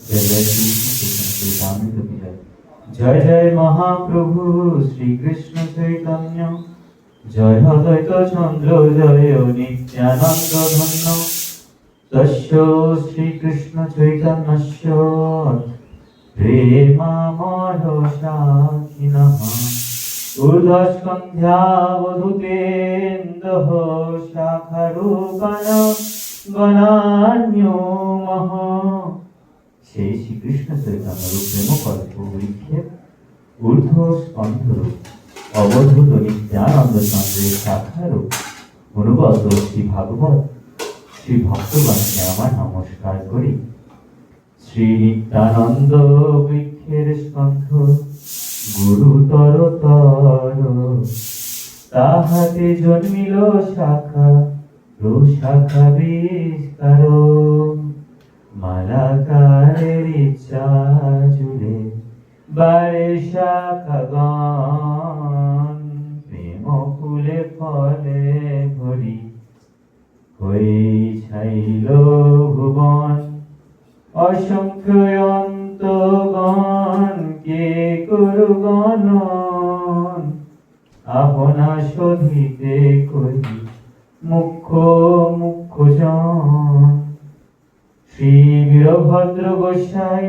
जय जय श्री कृष्ण चैतन्य जय जय जय महाप्रभु श्री कृष्ण चैतन्य जय अद्वैत चंद्र जय नित्यानंद धन्य तस्य श्री कृष्ण चैतन्यस्य प्रेमामरसाखिनः ऊर्ध्वस्कन्ध्यावधूतेन्दः शाखारूपाण गणान्यो मह সেই শ্রীকৃষ্ণ চৈতন্যর প্রেম কল্প বৃক্ষে ঊর্ধ্ব স্কন্ধরূপ অবধূত নিত্যানন্দ চন্দ্রের শাখারূপ অনুগত শ্রী ভাগবত শ্রী ভক্তগণকে আমার নমস্কার করি। শ্রী নিত্যানন্দ বৃক্ষের স্কন্ধ গুরুতর তর তাহাতে জন্মিল শাখা প্রশাখা বিস্তার মালাকারের ইচ্ছা জুড়ে বারে শাখাগণ প্রেম ফুলে ফলে ভরি হয়ে ছাইল ভুবন অসংখ্য অন্তগণ কে করু গণন আপনা শোধিতে করি মুখ্য মুখ্য জন শ্রী বীরভদ্র গোসাই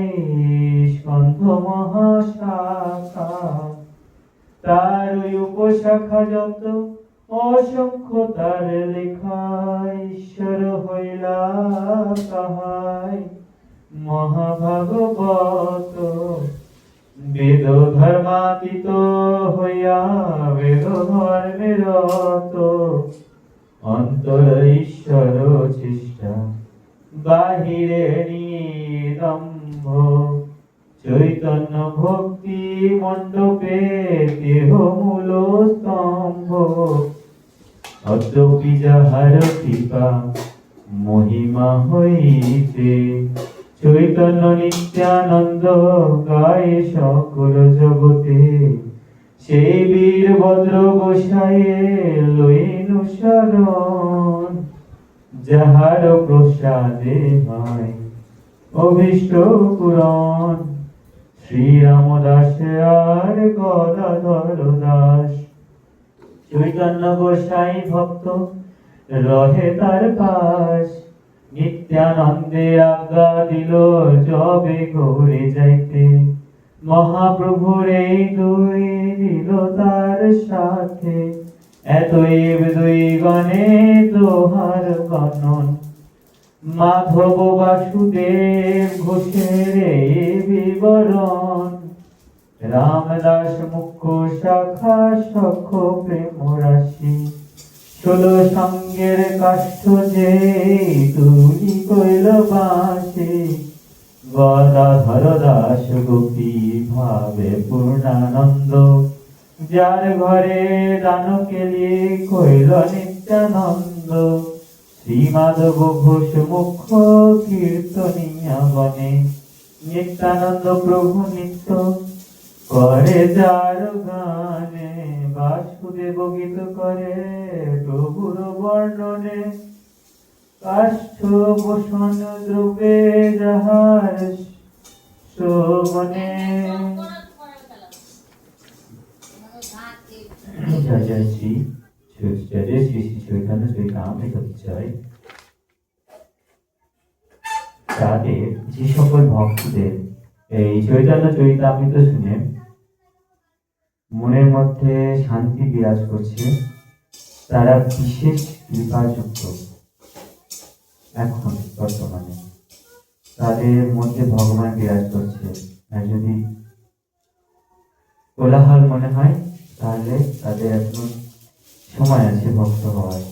স্কন্ধ মহাশাখা তার উপশাখা যত অসংখ্য তার লেখা ঈশ্বর হইলা তাহাই মহাভাগবত বেদ ধর্মাতীত হইয়া বেদ ধর্মে রত অন্তর ঈশ্বর চেষ্টা বাহিরে নিদম্ভ চৈতন্য ভক্তি মণ্ডপে দেহ মূল স্তম্ভ অদ্যপি যাহার কৃপা মহিমা হইতে চৈতন্য নিত্যানন্দ গায়ে সকল জগতে সেই বীরভদ্র গোসাইয়ে লইনু শরণ যাহার প্রসাদে হয় অভীষ্ট পূরণ শ্রীরামদাস আর গদাধর দাস চৈতন্য গোসাই ভক্ত রহে তার পাশ নিত্যানন্দে আজ্ঞা দিল যবে ঘুরে যাইতে মহাপ্রভুর এই দুই দিল তার সাথে এতএব দুই গণে দোহার গণন মাধব বাসুদেব ঘোষের বিবরণ রামদাস মুখ্য শাখা সখ প্রেম রাশি ষোলো সঙ্গের কাষ্ঠ যে তুলি কইল বাসে গদাধর দাস গোপী ভাবে পূর্ণানন্দ যার ঘরে দান কেলিয়ে কইল নিত্যানন্দ শ্রীমাধব ঘোষ মুখ্য কীর্তনিয়া বনে নিত্যানন্দ প্রভু নিত্য করে যার গানে বাসুদেব গীত করে প্রভুর বর্ণনে কাষ্ঠ বসন দ্রব্যে যাহার শোভনে জয় জয় শ্রী জয় জয় শ্রী শ্রী চৈতন্য শ্রী রামকৃষ্ণ জয়। তাদের যে সকল ভক্তদের এই চৈতন্য চরিতামৃত শুনে মনের মধ্যে শান্তি বিরাজ করছে তারা বিশেষ কৃপাযুক্ত এখন বর্তমানে তাদের মধ্যে ভগবান বিরাজ করছে। আর যদি কোলাহল মনে হয় তাহলে তাদের এখন সময় আছে ভক্ত হওয়ার।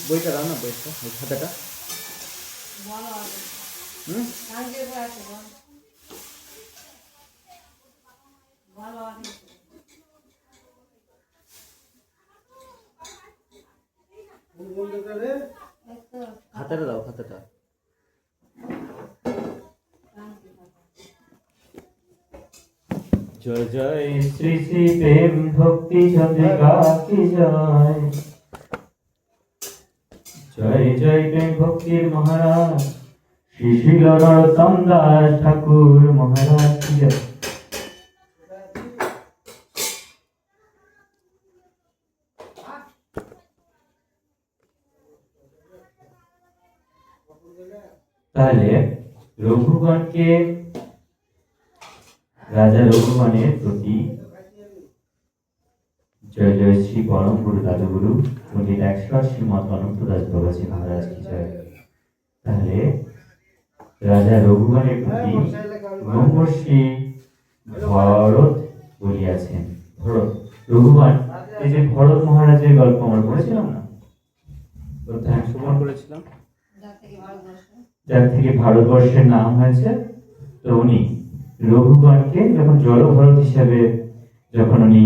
বইটা দাও না, বইটা খাতাটা খাতাটা দাও, খাতাটা জয় জয় শ্রী শ্রী প্রেম ভক্তি চন্দ্রিকা কি জয়। জয় জয় প্রেম ভক্তির মহারাজ শ্রী শিল নরোত্তম দাস ঠাকুর মহারাজ কি জয়। তাহলে রঘুগণকে রাজা রঘুগণের প্রতি জয় জয় শ্রী পরম গুরু দাদুগুরু পণ্ডিত 180 মত অনন্ত দাস বাবাজি মহারাজ কি জয়। তাহলে রাজা রঘুগণের প্রতি ব্রহ্মর্ষি ভরত বলিয়াছেন। ভরত রঘুগণ, এই যে ভরত মহারাজের গল্প আমরা পড়েছিলাম না, শ্রবণ করেছিলাম, যার থেকে ভারতবর্ষের নাম হয়েছে। তো উনি রঘুগণকে যখন জলভরত হিসাবে যখন উনি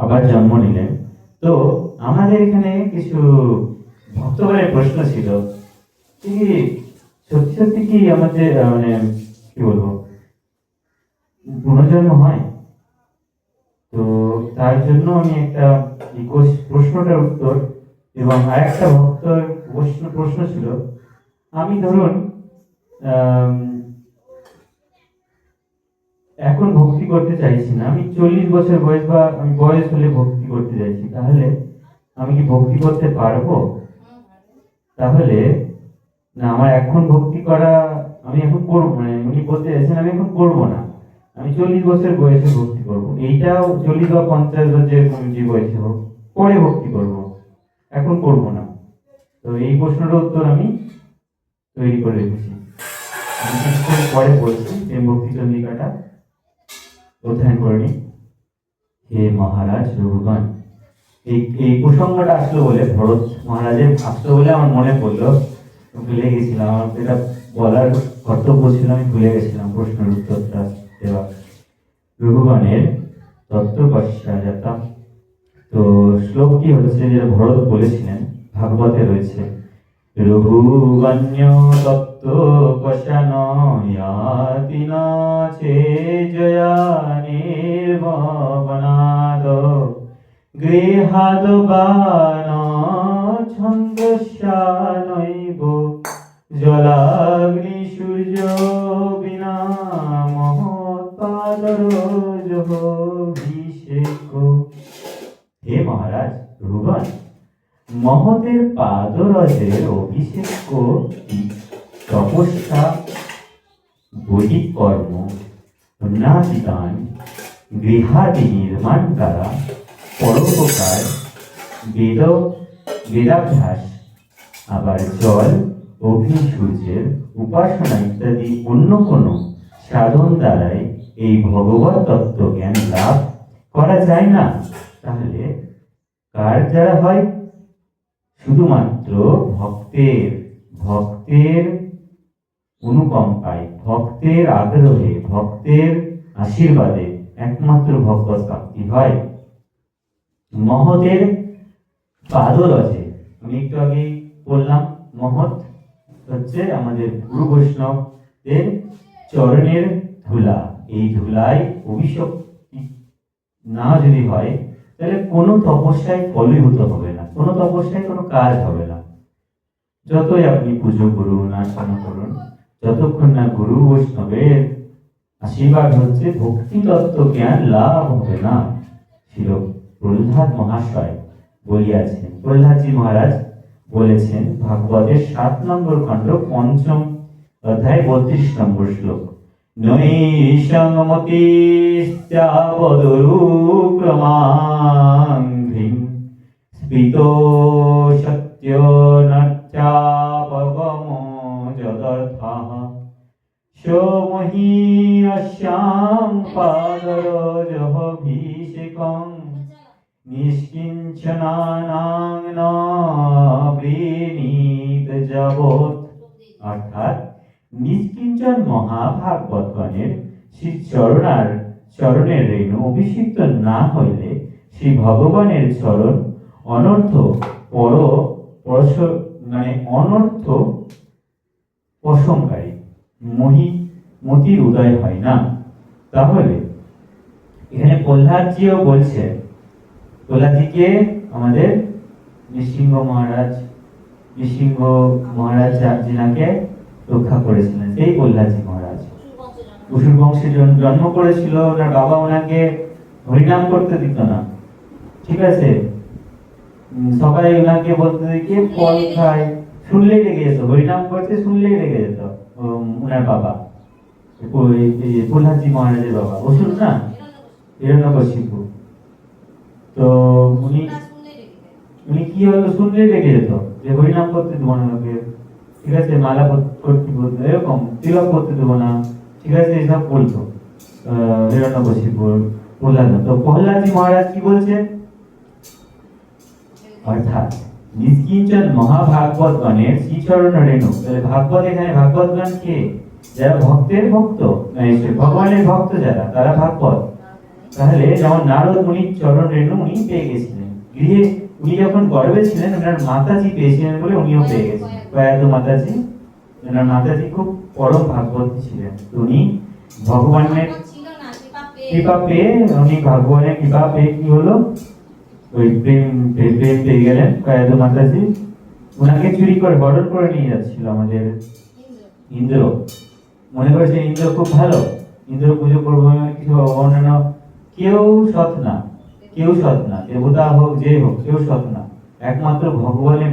আবার জন্ম নিলেন, তো আমাদের এখানে কিছু ভক্তগণের প্রশ্ন ছিল কি সত্যি সত্যি কি আমাদের মানে কি বলবো পুনর্জন্ম হয়? তো তার জন্য আমি একটা প্রশ্নটার উত্তর এবং আরেকটা ভক্তর প্রশ্ন ছিল, আমি ধরুন এখন ভক্তি করতে চাইছি না, আমি 40 বছর বয়স বা আমি বয়স হলে ভক্তি করতে চাইছি, তাহলে আমি কি ভক্তি করতে পারবো? তাহলে না, আমার এখন ভক্তি করা আমি এখন করবো, মানে উনি বলতে চাইছেন আমি এখন করবো না, আমি 40 বছর বয়সে ভক্তি করবো, এইটাও 40 বা 50 বা যেরকম যে বয়সে হোক পরে ভক্তি করবো, এখন করবো না। তো এই প্রশ্নটার উত্তর আমি তৈরি করে রেখেছি, আমি পরে বলছি প্রেম ভক্তি চন্দ্রিকাটা অধ্যয়ন করিনি। হে মহারাজ রঘুগণ, এই প্রসঙ্গটা আসলো বলে, ভরত মহারাজের আসলো বলে আমার মনে পড়লো, ভুলে গেছিলাম, আমার এটা বলার কর্তব্য ছিল, আমি ভুলে গেছিলাম প্রশ্নের উত্তরটা দেওয়া। রঘুগণের তত্ত্ব পশ্চাজাতা, তো শ্লোকটি হচ্ছে যেটা ভরত বলেছিলেন, ভাগবতে রয়েছে, রঘুগণ্য তত্ত্ব পশান ইয়াতি না চে জয়া নির্ভবনাদ গৃহাদ বান ছন্দস্যানৈব জলাগ্নি সূর্য বিনা মহৎপাদরোজঃ অভিষেক। হে মহারাজ রঘুগণ, মহতের পাদরজের অভিষেক তপস্যা বৈদিক কর্ম নাচিদান গৃহাদি নির্মাণ দ্বারা পরোপকার বেদাভ্যাস, আবার জল অগ্নি সূর্যের উপাসনা ইত্যাদি অন্য কোনো সাধন দ্বারাই এই ভগবত তত্ত্ব জ্ঞান লাভ করা যায় না। তাহলে কার দ্বারা হয়? শুধুমাত্র ভক্তের অনুকম্পায়, ভক্তের আগ্রহে, ভক্তের আশীর্বাদে একমাত্র ভগবত প্রাপ্তি হয়। মহতের পাদরজে, আমি একটু আগে বললাম, মহৎ হচ্ছে আমাদের গুরু বৈষ্ণবদের চরণের ধুলা, এই ধুলায় অভিশক্তি না যদি হয় তাহলে কোনো তপস্যায় ফলীভূত হবে না, কোনো তপস্যায় কোনো কাজ হবে না। যতই আপনি পুজো করুন, আরাধনা করুন, যতক্ষণ না গুরু বৈষ্ণবের আশীর্বাদ হচ্ছে ভক্তি তত্ত্ব জ্ঞান লাভ হবে না। ছিল প্রহ্লাদ মহাশয় বলিয়াছেন, প্রহ্লাদজি মহারাজ বলেছেন ভাগবতের 7 নম্বর খণ্ড 5ম অধ্যায় 32 নম্বর শ্লোক, নৈষংমতিশ্চাবদরুক্রমাঘ্রিং স্ফীতো সত্য নচ্চাপগমো যদর্থঃ সোমহীয়স্যাং পাদরজঃভিষেকং নিষ্কিঞ্চনানাং ন বৃণীত যাবৎ। অর্থাৎ নিষ্কিঞ্চন মহাভাগবতগণের শ্রী চরণের রেণু অভিষিক্ত না হইলে শ্রী ভগবানের চরণ অনর্থ অনর্থ প্রসঙ্গকারী মতির উদয় হয় না। তাহলে এখানে প্রহ্লাদজিও বলছে, প্রহ্লাদজিকে আমাদের নৃসিংহ মহারাজ যিনাকে রক্ষা করেছিলেন সেই প্রহ্লাদজি মহারাজ। অসুর বংশে জন্ম করেছিল, ওনার বাবা ওনাকে হরিনাম করতে দিত না, ঠিক আছে, সবাই ওনাকে বলতে দিকে ফল খায়, শুনলেই রেগে যেত, হরিনাম করতে শুনলেই রেগে যেত ওনার বাবা, প্রহ্লাদজি মহারাজের বাবা অসুর না, হিরণ্যকশিপু। তো উনি কি হলো, শুনলেই রেগে যেত যে হরিনাম করতে দেবো না ওকে, ঠিক আছে, মালা করতে বলতো, এরকম তিলক করতে দেবো না, ঠিক আছে, এসব বলতো হিরণ্যকশিপু প্রহ্লাদ। তো প্রহ্লাদজি মহারাজ কি বলছে, অর্থাৎ নিষ্কিঞ্চন মহাভাগবত গণের শ্রীচরণ রেণু। তাহলে ভাগবত, এখানে ভাগবত গণ কে, যারা ভক্তের ভক্ত, ভগবানের ভক্ত যারা, তারা ভাগবত। তাহলে যেমন নারদ মুনির চরণ রেণু উনি পেয়ে গেছিলেন গৃহে, উনি যখন গর্ভে ছিলেন ওনার মাতাজি পেয়েছিলেন বলে উনিও পেয়ে গেছেন, প্রয়াত মাতাজি, ওনার মাতাজি খুব পরম ভাগবতী ছিলেন। উনি ভগবানের কৃপা পেয়ে, উনি ভগবানের কৃপা পেয়ে কি হলো, ওই প্রেম পেয়ে গেলেন প্রয়াত মাতাজি। ওনাকে চুরি করে বরণ করে নিয়ে যাচ্ছিল আমাদের ইন্দ্র, মনে করেছে ইন্দ্র খুব ভালো, ইন্দ্র পুজো করবো, কিছু অন্যান্য, কেউ সৎ না, দেবতা হোক যে হোক কেউ সৎ না, একমাত্র ভগবানের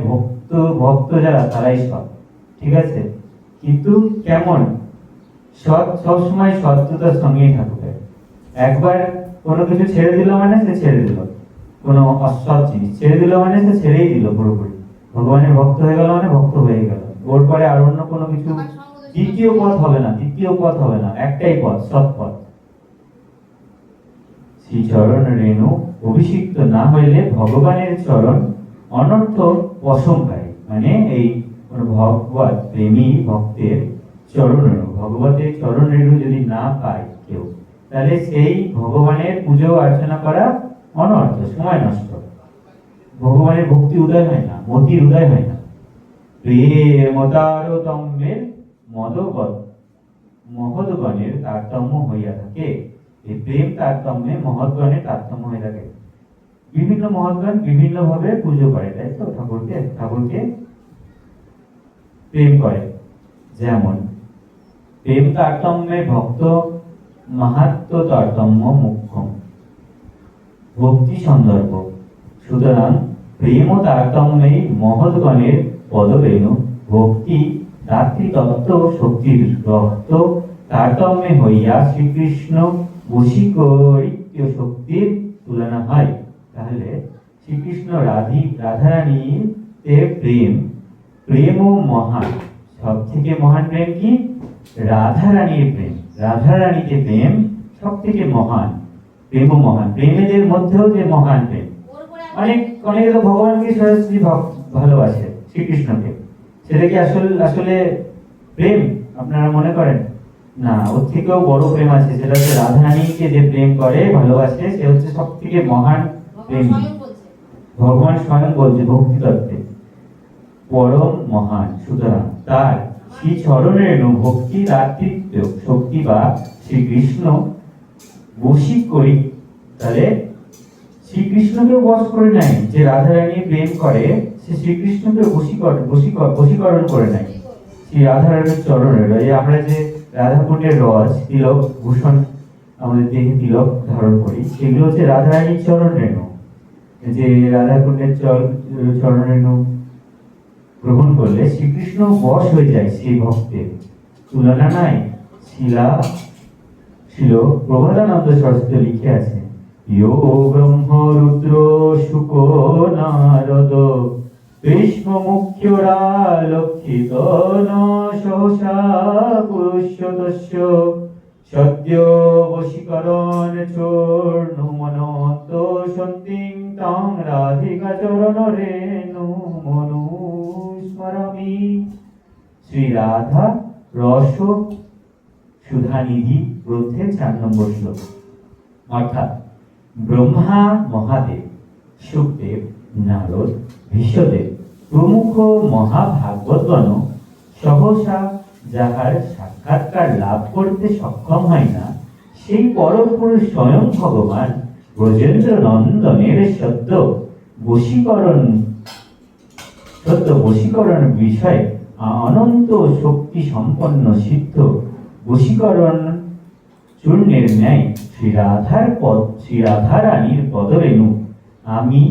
ভক্ত যারা তারাই সৎ, ঠিক আছে। কিন্তু কেমন সৎ, সবসময় সত্যতার সঙ্গেই থাকবে। একবার কোনো কিছু ছেড়ে দিল মানে সে ছেড়ে দিল, কোনো অসৎ জিনিস ছেড়ে দিল মানে সে ছেড়েই দিল পুরোপুরি, ভগবানের ভক্ত হয়ে গেল মানে ভক্ত হয়ে গেল। ওর পরে আর অন্য কোনো কিছু দ্বিতীয় পথ হবে না, একটাই পথ, সৎ পথ। শ্রী চরণ রেণু অভিষিক্ত না হইলে ভগবানের চরণ অনর্থ প্রশংকায়, মানে এই ভগবত প্রেমী ভক্তের চরণ রেণু, ভগবতের চরণ রেণু যদি না পায় কেউ, তাহলে সেই ভগবানের পুজো অর্চনা করা অনর্থ, সময় নষ্ট, ভগবানের ভক্তি উদয় হয় না, মতির উদয় হয় না। প্রেমতারতম্যের মহৎগণের তারতম্য হইয়া থাকে, এই প্রেম তারতম্যে মহৎগণের তারতম্য হয়ে থাকে। বিভিন্ন মহৎগণ বিভিন্ন ভাবে পুজো করে, তাই তো, ঠাকুরকে প্রেম করে। যেমন প্রেম তারতম্যে ভক্ত মাহাত্ম তারতম্য মুখ্য ভক্তি সন্দর্ভ। সুতরাং প্রেম ও তারতম্যে মহৎগণের পদরেণু ভক্তি দাতৃতত্ত্ব শক্তির রক্ত তারতম্যে হইয়া শ্রীকৃষ্ণ বশীকরিত্য শক্তির তুলনা হয়। তাহলে শ্রীকৃষ্ণ রাধারানীতে প্রেম ও মহান, সব থেকে মহান প্রেম কি, রাধারানীর প্রেম, রাধারানীতে প্রেম সব থেকে মহান, প্রেম ও মহান, প্রেমেদের মধ্যেও যে মহান প্রেম, অনেকে তো ভগবানকে সরাসরি ভালোবাসে শ্রীকৃষ্ণকে, সেটা কি আসলে প্রেম আপনারা মনে করেন? না, ওর থেকেও বড় প্রেম আছে, সেটা হচ্ছে রাধারানীকে যে প্রেম করে ভালোবাসে, সে হচ্ছে সব থেকে মহান প্রেম। ভগবান স্বয়ং বলছে ভক্তি তত্ত্বে পরম মহান। সুতরাং তার শ্রী চরণের ভক্তি রাতৃত্ব শক্তি বা শ্রীকৃষ্ণ বশী করি, তাহলে শ্রীকৃষ্ণকে বশ করে নেয়, যে রাধারানী প্রেম করে সে শ্রীকৃষ্ণকে বশীকরণ করে নেয় শ্রী রাধারানীর চরণের। এই আমরা যে রাধাকুণ্ডের রস, তিলক, ভূষণ আমাদের দেহে তিলক ধারণ করি, সেগুলো হচ্ছে রাধারানীর চরণ রেণু। যে রাধাকুণ্ডের চরণ রেণু গ্রহণ করলে শ্রীকৃষ্ণ বশ হয়ে যায় সেই ভক্তের, তুলনা নাই। ছিল প্রভাদানন্দ সরস্বতী লিখে আছে, ইয়ো ব্রহ্ম রুদ্র শুক নারদ ভীষ্ম মুখ্যরা লক্ষিত ন সহসা পুরুষোদস্য সদ্য বশীকরণ চূর্ণ মনত সন্তিং তাং রাধিকা চরণ রেণু মনুস্মরামি। শ্রী রাধা রস সুধানিধি গ্রন্থের 4 নম্বর শ্লোক। অর্থাৎ ব্রহ্মা, মহাদেব, শুকদেব, নারদ, ভীষ্মদেব প্রমুখ মহাভাগবতগণ সহসা যাহার সাক্ষাৎকার লাভ করতে সক্ষম হয় না, সেই পরম পুরুষ স্বয়ং ভগবান ব্রজেন্দ্র নন্দনের সত্য বশীকরণ বিষয়ে অনন্ত শক্তি সম্পন্ন সিদ্ধ বশীকরণ চূর্ণের ন্যায় শ্রী রাধা রানীর পদরেণু আমি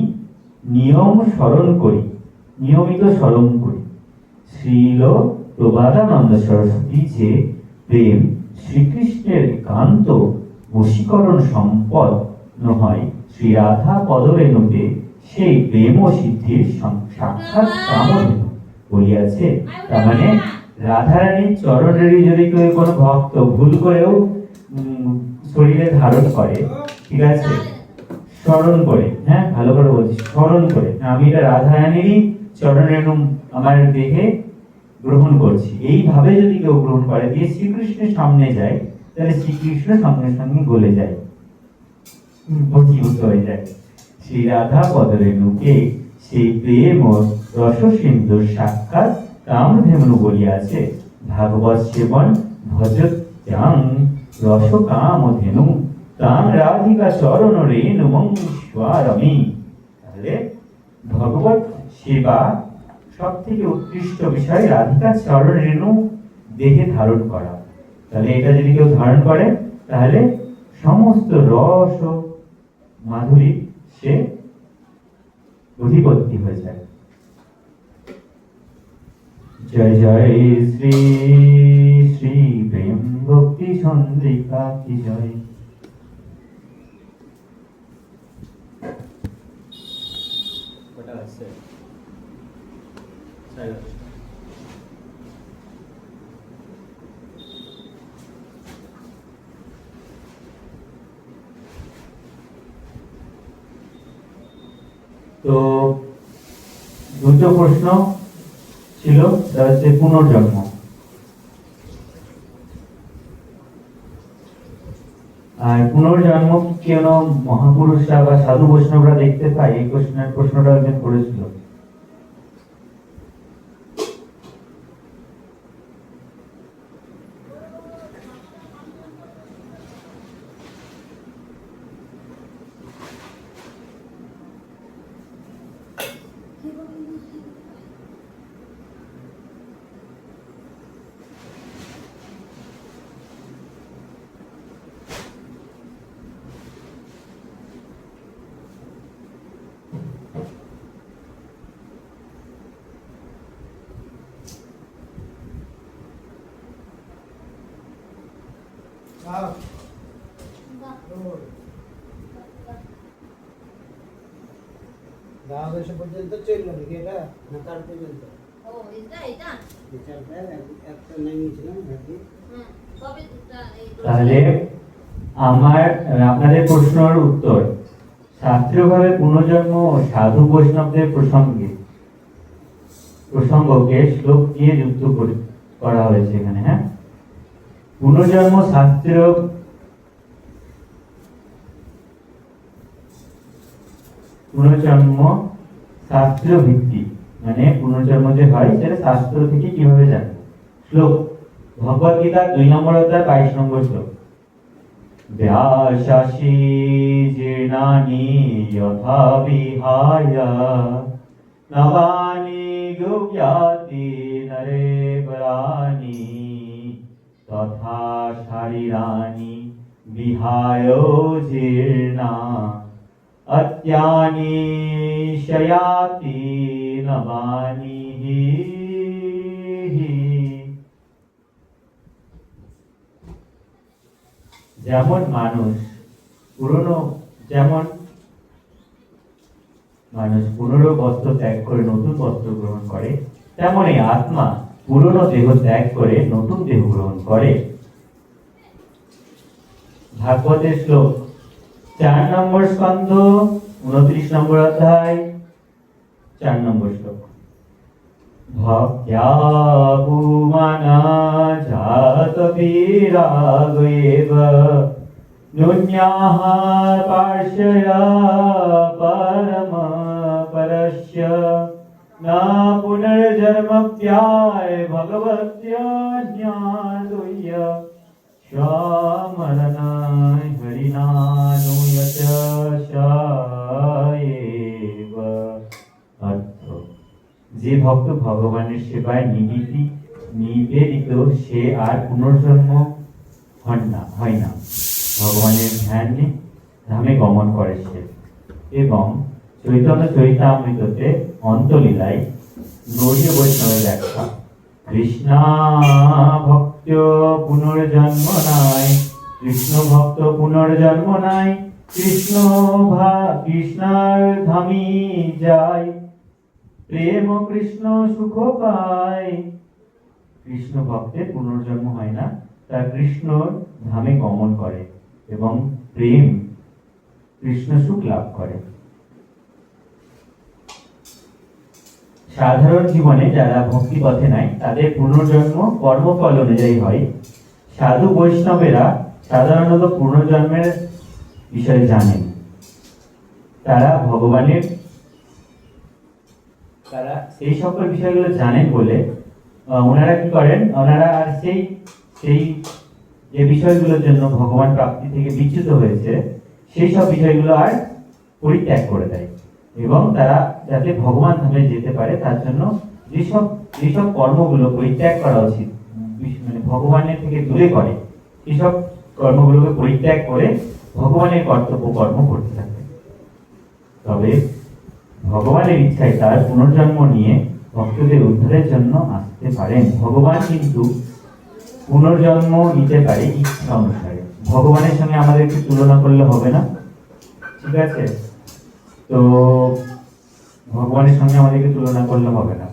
নিয়মিত স্মরণ করি। শ্রীল প্রবাদানন্দ সরস্বতী যে প্রেম শ্রীকৃষ্ণের একান্ত বশীকরণ সম্পদ নহয়, শ্রী রাধা পদরেণুতে সেই প্রেম ও সিদ্ধির সাক্ষাৎ কামধেনু বলিয়াছে। তার মানে রাধারানীর চরণেরই যদি কেউ কোনো ভক্ত ভুল করেও শরীরে ধারণ করে, ঠিক আছে, স্মরণ করে, হ্যাঁ ভালো করে বলছি, স্মরণ করে আমি এটা রাধারানীরই চরণেরু আমার দেহে গ্রহণ করছি, এইভাবে যদি কেউ গ্রহণ করে দিয়ে শ্রীকৃষ্ণের সামনে যায়, তাহলে শ্রীকৃষ্ণ সঙ্গে সঙ্গে গলে যায়, বশীভূত হয়ে যায়। শ্রী রাধা পদরেণুকে সেই প্রেম ও রস সিন্ধুর সাক্ষাৎ কামধেনু বলিয়াছে। ভাগবত সেবন ভজত যাং রস কামধেনু তাং রাধিকা চরণ রেণু মঙ্গস্বারমি। তাহলে ভগবত সেবা সব থেকে উৎকৃষ্ট বিষয় রাধিকা চরণ রেণু দেহে ধারণ করা। তাহলে এটা যদি কেউ ধারণ করে তাহলে সমস্ত রস ও মাধুরী সে অধিপতি হয়ে যায়। জয় জয় শ্রী শ্রী প্রেম ভক্তি চন্দ্রিকা কি জয়। কটা আছে? তো দুটো প্রশ্ন ছিল, তার হচ্ছে পুনর্জন্ম। আর পুনর্জন্ম কেন মহাপুরুষরা বা সাধু বৈষ্ণবরা দেখতে পায়, এই প্রশ্নটা একজন করেছিল। পর্যন্ত চলল নাকি এটা না তার পর্যন্ত? একটা নেমেছিলাম নাকি? তাহলে আপনাদের প্রশ্নের উত্তর, শাস্ত্রীয়ভাবে পুনর্জন্ম ও সাধু বৈষ্ণবদের প্রসঙ্গকে শ্লোক দিয়ে যুক্ত করা হয়েছে এখানে। হ্যাঁ, পুনর্জন্ম শাস্ত্রীয় ভিত্তি, মানে পুনর্জন্ম যে হয় সেটা শাস্ত্র থেকে কিভাবে জানবো। শ্লোক ভগবদ গীতা 2 নম্বর অধ্যায় 22 নম্বর শ্লোক। ব্যাসাসি জীর্ণানি যথা বিহায় নবানি গুহ্যাতি নরে পরানি তথা শরীরানি বিহায় জীর্ণা অত্যানি শয়াতি নবানি। যেমন মানুষ পুরনো বস্ত্র ত্যাগ করে নতুন বস্ত্র গ্রহণ করে, তেমনি আত্মা পুরনো দেহ ত্যাগ করে নতুন দেহ গ্রহণ করে। ভাগবতের শ্লোক 4 নম্বর স্কন্ধ 29 নম্বর অধ্যায় 4 নম্বর শ্লোক। ভক্ত্যা পুমানা জাত বিরাগেব নুন্যাহ পার্শ্বয়া পরম পরস্য না পুনর্জন্মপ্যায় ভগবত্য জ্ঞাতুয় স্বমরণা যে ভক্ত ভগবানের সেবায় নিবেদিত সে আর পুনর্জন্ম হয় না। ভগবানের ধ্যানে ধামে গমন করে সে। এবং চৈতন্য চরিতামৃততে অন্তলীলায় গৌড়ীয় বৈষ্ণবের ব্যাখ্যা, কৃষ্ণা ভক্ত পুনর্জন্ম নাই, কৃষ্ণ ভক্ত পুনর্জন্ম নাই, কৃষ্ণার ধামি যায়, প্রেম কৃষ্ণ সুখ পায়। কৃষ্ণ ভক্তের পুনর্জন্ম হয় না, তার কৃষ্ণ ধামে গমন করে এবং প্রেম কৃষ্ণ সুখ লাভ করে। সাধারণ জীবনে যারা ভক্তি পথে নাই তাদের পুনর্জন্ম কর্মফল অনুযায়ী হয়। সাধু বৈষ্ণবেরা সাধারণত পুনর্জন্মের বিষয়ে জানেন। তারা সেই সকল বিষয়গুলো জানেন বলে ওনারা কি করেন, ওনারা আর সেই যে বিষয়গুলোর জন্য ভগবান প্রাপ্তি থেকে বিচ্যুত হয়েছে সেই সব বিষয়গুলো আর পরিত্যাগ করে দেয় এবং তারা যাতে ভগবান ধামে যেতে পারে তার জন্য যেসব কর্মগুলো পরিত্যাগ করা উচিত, মানে ভগবানের থেকে দূরে করে, সেসব কর্মগুলোকে পরিত্যাগ করে ভগবানের কর্তব্য কর্ম করতে থাকে। তবে ভগবানের ইচ্ছায় তার পুনর্জন্ম নিয়ে ভক্তদের উদ্ধারের জন্য আসতে পারেন। ভগবান কিন্তু পুনর্জন্ম নিতে পারে ইচ্ছা অনুসারে। ভগবানের সঙ্গে আমাদেরকে তুলনা করলে হবে না, ঠিক আছে? তো ভগবানের সঙ্গে আমাদেরকে তুলনা করলে হবে না।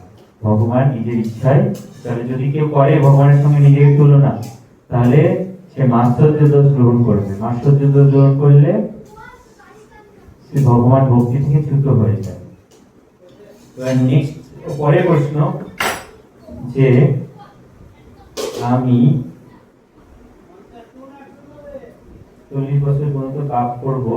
ভগবান নিজের ইচ্ছায়, তাহলে যদি কেউ করে ভগবানের সঙ্গে নিজেকে তুলনা, তাহলে সে মাৎসর্য দোষ গ্রহণ করবে। মাৎসর্য দোষ গ্রহণ করলে সে ভগবান ভক্তি থেকে চ্যুত হয়ে যায়। নেক্সট পরের প্রশ্ন যে আমি 40 বছর পর্যন্ত পাপ করব,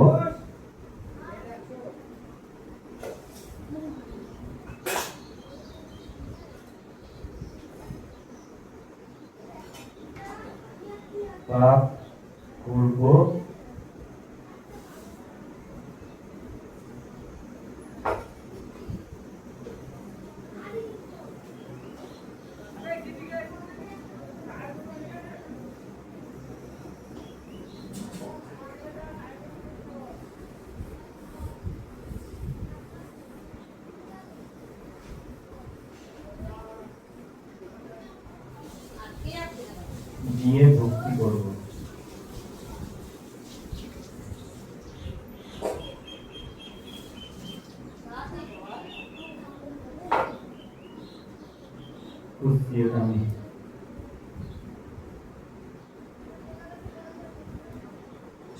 দিয়ে ভক্তি করব।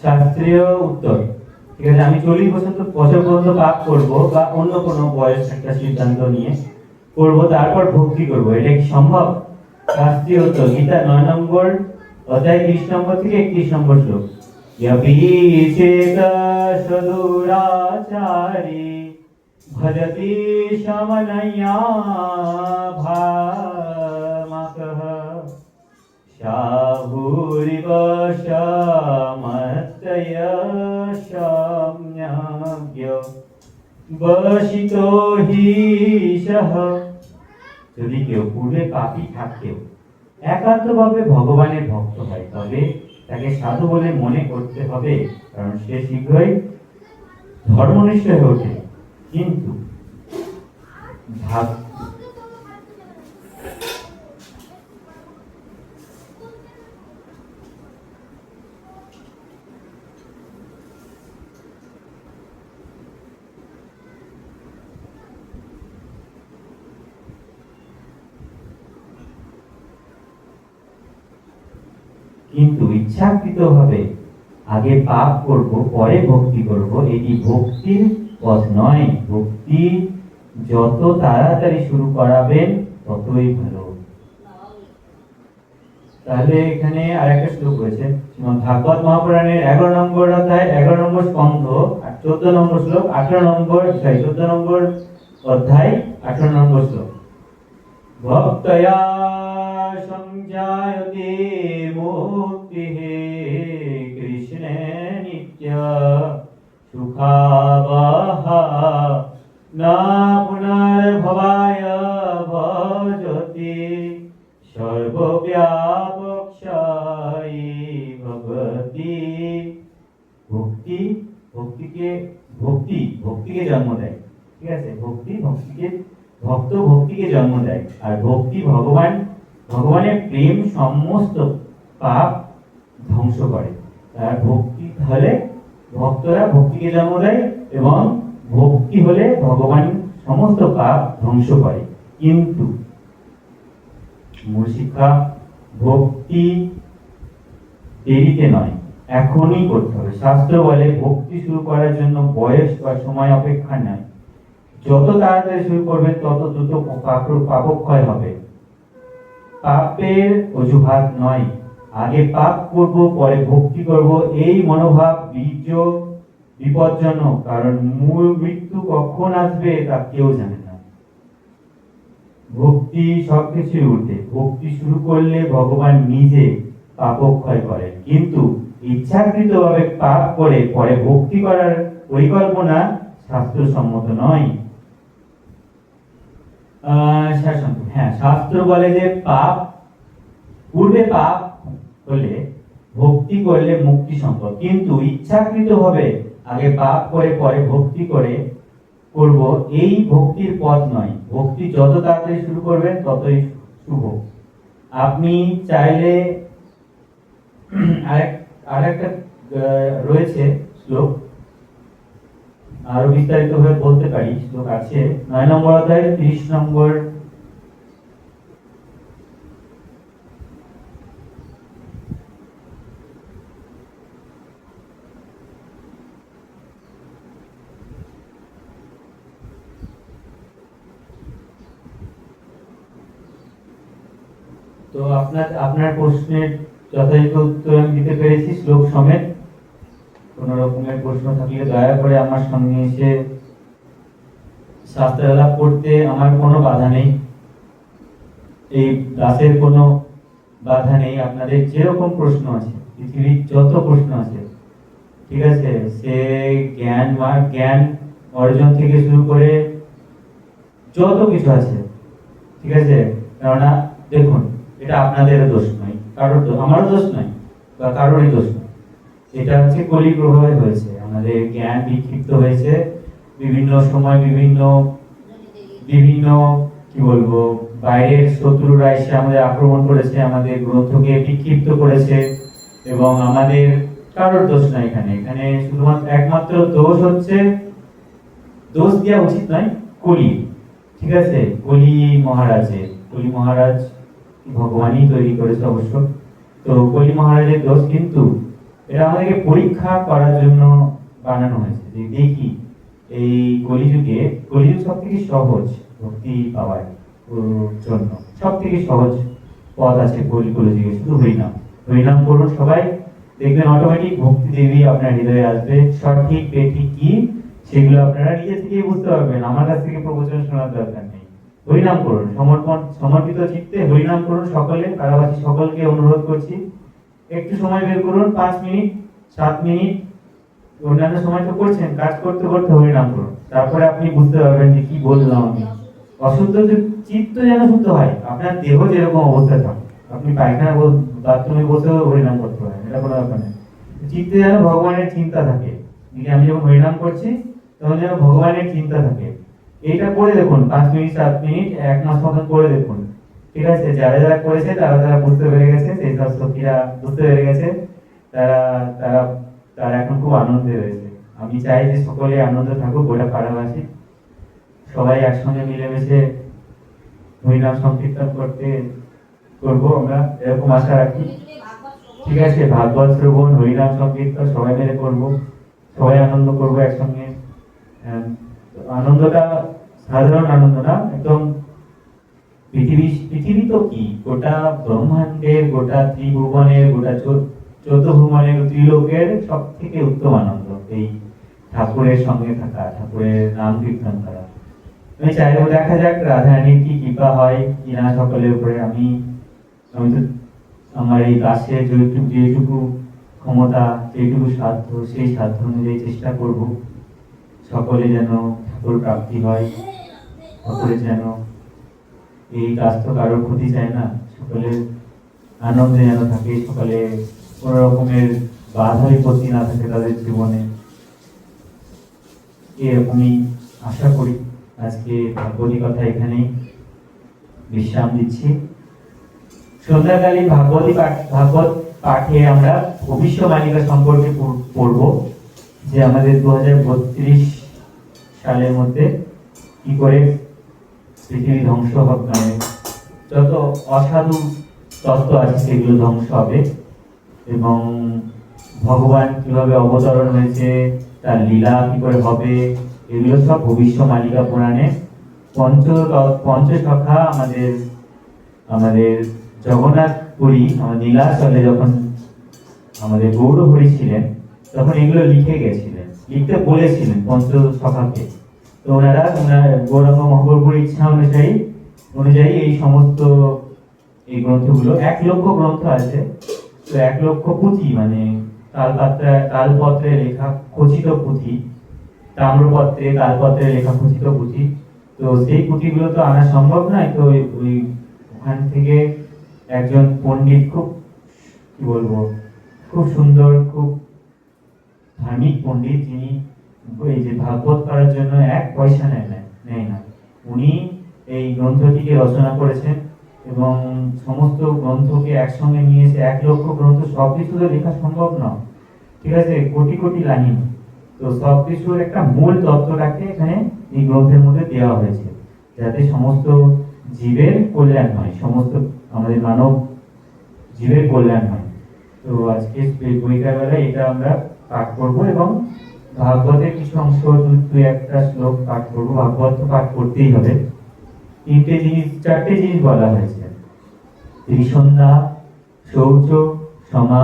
শাস্ত্রীয় উত্তর, ঠিক আছে, আমি 40 বছর পর্যন্ত পাপ করব বা অন্য কোনো বয়স একটা সিদ্ধান্ত নিয়ে করব, তারপর ভক্তি করব, এটা কি সম্ভব? শাস্ত্রীয় উত্তর, গীতা 9 নম্বর অধ্যায় 30 নম্বর থেকে 31 নম্বর শ্লোক। यपीचेत सदुराचारी भजति शमनया भामकः शाहुरिव शमतय शम्यज्ञ बशितो हि सह। যদি কেউ পূর্বে পাপী থাকতেও একান্তভাবে ভগবানের ভক্ত হয় তবে তাকে সাধু বলে মনে করতে হবে, কারণ সে শীঘ্রই ধর্মনিষ্ঠ হয়ে ওঠে। কিন্তু ইচ্ছাকৃত ভাবে আগে পাপ করব পরে ভক্তি করব, এটি ভক্তির পথ নয়। ভক্তি যত তাড়াতাড়ি শুরু করাবেন ততই ভালো। তাহলে এখানে আরেকটা শ্লোক রয়েছে ভাগবত মহাপুরাণের 11 নম্বর অধ্যায় 11 নম্বর স্কন্ধ 14 নম্বর শ্লোক 14 নম্বর অধ্যায় 18 নম্বর শ্লোক। ভক্তয়া সংজায়তে মুক্তিঃ কৃষ্ণে নিত্য সুখাবহ না পুনর্ভবায় ভক্তি ভক্তি ভক্তিকে ভক্তিকে জন্ম দেয়। ঠিক আছে, ভক্তিকে জন্ম দেয়। আর ভক্তি ভগবানের প্রেম সমস্ত পাপ ধ্বংস করে। আর ভক্তি হলে ভক্তরা ভক্তিকে জন্ম দেয় এবং ভক্তি হলে ভগবান সমস্ত পাপ ধ্বংস করে। কিন্তু মূল শিক্ষা, ভক্তি দেরিতে নয়, এখনই করতে হবে। শাস্ত্র বলে ভক্তি শুরু করার জন্য বয়স বা সময় অপেক্ষা নয়। যত তাড়াতাড়ি শুরু করবেন তত দ্রুত পাপক্ষয় হবে। পাপের অজুহাত নয়, আগে পাপ করব পরে ভক্তি করব, এই মনোভাব বিপজ্জনক। কারণ মূল মৃত্যু কখন আসবে তা কেউ জানে না। ভক্তি সবকিছুর ঊর্ধ্বে। ভক্তি শুরু করলে ভগবান নিজে পাপক্ষয় করেন, কিন্তু ইচ্ছাকৃতভাবে পাপ করে পরে ভক্তি করার পরিকল্পনা শাস্ত্রসম্মত নয়। শাস্ত্র বলে যে পূর্বে পাপ হলে ভক্তি করলে মুক্তি সম্ভব, কিন্তু ইচ্ছাকৃতভাবে আগে পাপ করে পরে ভক্তি করব, এই ভক্তির পথ নয়। ভক্তি যত তাড়াতাড়ি শুরু করবেন ততই শুভ। আপনি চাইলে আরেকটা রয়েছে শ্লোক, আরো বিস্তারিত ভাবে বলতে পারি। শ্লোক আছে 9 নম্বর অধ্যায় 30 নম্বর। তো আপনার প্রশ্নের যথাযথ উত্তর আমি দিতে পেরেছি শ্লোক সমেত। কোন রকমের প্রশ্ন থাকলে দয়া করে আমার সঙ্গে এসে শাস্ত্র আলাপ করতে আমার কোনো বাধা নেই, এই ক্লাসের কোনো বাধা নেই। আপনাদের যেরকম প্রশ্ন আছে, পৃথিবীর যত প্রশ্ন আছে, ঠিক আছে, সে জ্ঞান অর্জন থেকে শুরু করে যত কিছু আছে, ঠিক আছে। কেননা দেখুন, এটা আপনাদেরও দোষ নয়, আমারও দোষ নয়, বা কারোরই দোষ নয়। এটা হচ্ছে কলির প্রভাবে হয়েছে। আমাদের জ্ঞান বিক্ষিপ্ত হয়েছে, বিভিন্ন সময় বিভিন্ন কি বলবো, বাইরের শত্রুরা এসে আমাদের আক্রমণ করেছে, আমাদের গ্রন্থকে বিক্ষিপ্ত করেছে, এবং আমাদের কারোর দোষ নাই এখানে শুধুমাত্র একমাত্র দোষ হচ্ছে, দোষ দেওয়া উচিত নয়, কলি। ঠিক আছে, কলি মহারাজ ভগবানই তৈরি করেছে অবশ্য। তো কলি মহারাজের দোষ, কিন্তু এটা আমাদেরকে পরীক্ষা করার জন্য বানানো হয়েছে, যে দেখি এই কলিযুগ সব থেকে সহজ ভক্তি পাওয়ার জন্য সব থেকে সহজ পথ আছে কলিযুগে, শুধু হরিনাম করুন সবাই, দেখবেন অটোমেটিক ভক্তি দেবী আপনার হৃদয়ে আসবে। সঠিক বেঠিক কি সেগুলো আপনারা নিজে থেকেই বুঝতে পারবেন, আমার কাছ থেকে প্রবচন শোনার দরকার নেই। হরিনাম করুন, সমর্পিত চিত্তে হরিনাম করুন সকলে। কারাবাসী সকলকে অনুরোধ করছি, একটু সময় বের করুন, 5 মিনিট 7 মিনিট, অন্যান্য সময় তো করছেন, কাজ করতে করতে হরিনাম করুন। তারপরে আপনি বুঝতে পারবেন যে কি বললাম আমি। অশুদ্ধ চিত্ত যেন শুদ্ধ হয়, আপনার দেহ যেরকম অবস্থা থাকে, আপনি পায়খানা বাথরুমে বসেও হরিনাম করতে পারেন, এটা কোনো ব্যাপার নেই। চিত্তে যেন ভগবানের চিন্তা থাকে, আমি যখন হরিনাম করছি তখন যেন ভগবানের চিন্তা থাকে। এইটা করে দেখুন, 5 মিনিট 7 মিনিট 1 মাস মতন করে দেখুন, ঠিক আছে। যারা করেছে তারা বুঝতে পেরে গেছে, সেই সব সখীরা বুঝতে পেরে গেছে, তারা এখন খুব আনন্দে রয়েছে। আমি চাই যে সকলে আনন্দ থাকুক, গোটা পাড়াবাসী সবাই একসঙ্গে মিলেমিশে হরিনাম সংকীর্তন করবো আমরা, এরকম আশা রাখি। ঠিক আছে, ভাগবত শ্রবণ, হরিনাম সংকীর্তন সবাই মিলে করবো, সবাই আনন্দ করবো একসঙ্গে। আনন্দটা সাধারণ আনন্দ না, একদম পৃথিবী তো কি, গোটা ব্রহ্মাণ্ডের, গোটা ত্রিভুবনের, গোটা 14 ভুবনের, ত্রিলোকের সব থেকে উত্তম আনন্দ এই ঠাকুরের সঙ্গে থাকা, ঠাকুরের নাম কীর্তন করা। আমি চাইবো দেখা যাক রাধারানীর কি কৃপা হয় কিনা সকলের উপরে। আমি তো আমার এই ক্লাসে যেটুকু ক্ষমতা, যেটুকু সাধ্য, সেই সাধ্য অনুযায়ী চেষ্টা করব সকলে যেন ঠাকুর প্রাপ্তি হয়, সকলে যেন, এই কাজ তো কারোর ক্ষতি চায় না, সকলের আনন্দে যেন থাকে, সকলে কোনো রকমের বাধা বিপত্তি না থাকে তাদের জীবনে, এরকমই আশা করি। আজকে ভাগবতী কথা এখানেই বিশ্রাম দিচ্ছি। সন্ধ্যাকালীন ভাগবত পাঠে আমরা ভবিষ্যবাণিকা সম্পর্কে পড়ব, যে আমাদের 2032 সালের মধ্যে কি করে পৃথিবী ধ্বংস হবে, মানে যত অসাধু তত্ত্ব আছে সেগুলো ধ্বংস হবে, এবং ভগবান কিভাবে অবতরণ হয়েছে, তার লীলা কি করে হবে, এগুলো সব ভবিষ্যবাণিকা পুরাণে পঞ্চসখা আমাদের জগন্নাথ পুরী, আমার নীলাচলে যখন আমাদের গৌরহরি ছিলেন, তখন এগুলো লিখে গেছিলেন, লিখতে বলেছিলেন পঞ্চসখাকে। তো ওনার গৌরাঙ্গ মহাপ্রভুর ইচ্ছা অনুযায়ী এই সমস্ত এই গ্রন্থগুলো 1 লক্ষ গ্রন্থ আছে। তো 1 লক্ষ পুঁথি, মানে তালপত্রে লেখা খচিত পুঁথি, তাম্রপত্রে তালপত্রে লেখা খচিত পুঁথি। তো সেই পুঁথিগুলো তো আনা সম্ভব নয়। তো ওই ওখান থেকে একজন পণ্ডিত, খুব কি বলবো, খুব সুন্দর, খুব ধার্মিক পণ্ডিত, যিনি এই যে ভাগবত করার জন্য 1 পয়সা নেয় না, উনি এই গ্রন্থটিকে রচনা করেছেন, এবং সমস্ত গ্রন্থকে একসঙ্গে নিয়ে এসে 1 লক্ষ গ্রন্থ সবকিছু তো লেখা সম্ভব নয়, ঠিক আছে, কোটি কোটি লাইন। তো সবকিছুর একটা মূল তত্ত্বটাকে এখানে এই গ্রন্থের মধ্যে দেওয়া হয়েছে, যাতে সমস্ত জীবের কল্যাণ হয়, সমস্ত আমাদের মানব জীবের কল্যাণ হয়। তো আজকে বইটার বেলায় এটা আমরা পাঠ করব, এবং ভাগবতের কিছু অংশ 2-1টা শ্লোক পাঠ করব। ভাগবত তো পাঠ করতেই হবে। 4টে জিনিস বলা হয়েছে: ত্রিসন্ধ্যা, শৌচ, ক্ষমা,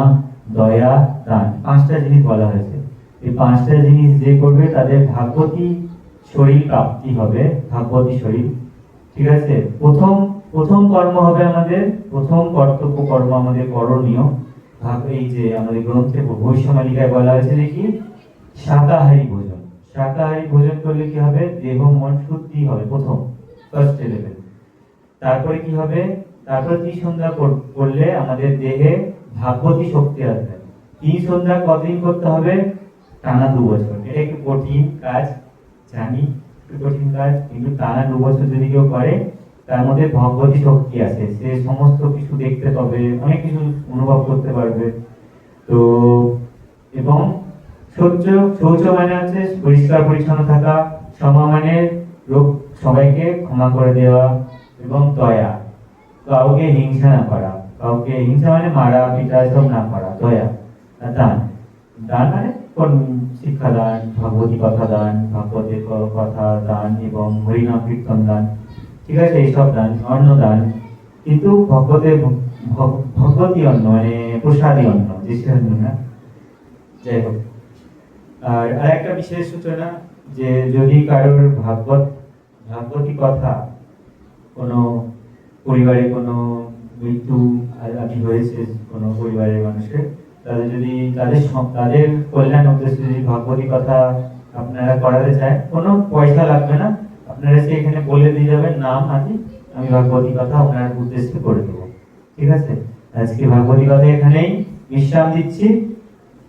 দয়া, দান। 5টা জিনিস বলা হয়েছে। এই 5টা জিনিস যে করবে তাদের ভাগবতী শরীর প্রাপ্তি হবে, ভাগবতী শরীর, ঠিক আছে। প্রথম কর্ম হবে আমাদের, প্রথম কর্তব্য কর্ম আমাদের করণীয় এই যে আমাদের গ্রন্থে ভবিষ্যবাণিকায় বলা হয়েছে যে কি, শাকাহারী ভোজন। শাকাহারী ভোজন করলে কি হবে, দেহ মন শুদ্ধি হবে, প্রথম ফার্স্ট লেভেল। তারপরে কি হবে, তারপর ত্রিসন্ধ্যা করলে আমাদের দেহে ভাগবতী শক্তি আসবে। ত্রিসন্ধ্যা কতদিন করতে হবে, টানা 2 বছর। এটা একটু কঠিন কাজ, জানি একটু কঠিন কাজ, কিন্তু টানা 2 বছর যদি কেউ করে, তার মধ্যে ভগবতী শক্তি আছে, সে সমস্ত কিছু দেখতে পাবে, অনেক কিছু অনুভব করতে পারবে। তো এবং শৌচ মানে হচ্ছে পরিষ্কার পরিচ্ছন্ন থাকা, ক্ষমা মানে সবাইকে ক্ষমা করে দেওয়া, এবং দয়া, কাউকে হিংসা না করা, কাউকে হিংসা মানে মারা পিটা এসব না করা, দয়া। আর দান মানে কোন শিক্ষা দান, ভগবতী কথা দান, ভাগবতের কথা দান, এবং হরিনাম কীর্তন দান, ঠিক আছে, এইসব দান, অন্ন দান। কিন্তু ভগবতী অন্ন মানে প্রসাদী অন্ন, না, যাই হোক। আর আরেকটা বিশেষ সূচনা, যে যদি কারোর ভাগবতী কথা, কোনো পরিবারে কোনো মৃত্যু আদি হয়েছে কোনো পরিবারের মানুষের, তাদের যদি তাদের কল্যাণ উদ্দেশ্যে যদি ভাগবতী কথা আপনারা করাতে চান, কোনো পয়সা লাগবে না, আপনারা সে এখানে বলে দিয়ে যাবেন নাম আদি, আমি ভাগবতী কথা আপনার উদ্দেশ্যে করে দেবো, ঠিক আছে। আজকে ভাগবতী কথা এখানেই বিশ্রাম দিচ্ছি,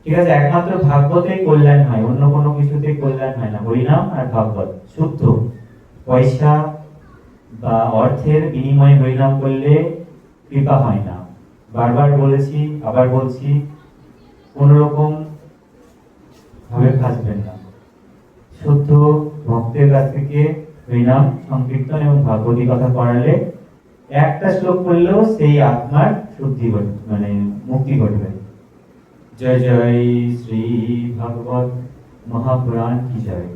ঠিক আছে। একমাত্র ভাগবতে কল্যাণ হয়, অন্য কোনো কিছুতে কল্যাণ হয় না। হরিনাম আর ভাগবত শুদ্ধ, পয়সা বা অর্থের বিনিময়ে হরিনাম করলে কৃপা হয় না। বারবার বলেছি, আবার বলছি, কোন রকম ভাবে ফাঁসবেন না। শুদ্ধ ভক্তের কাছ থেকে হরিনাম সংকীর্তন এবং ভাগবতী কথা করালে 1টা শ্লোক পড়লেও সেই আত্মার শুদ্ধি ঘটবে, মানে মুক্তি ঘটবে। জয় জয় শ্রী ভাগবত মহাপুরাণ কি জয়।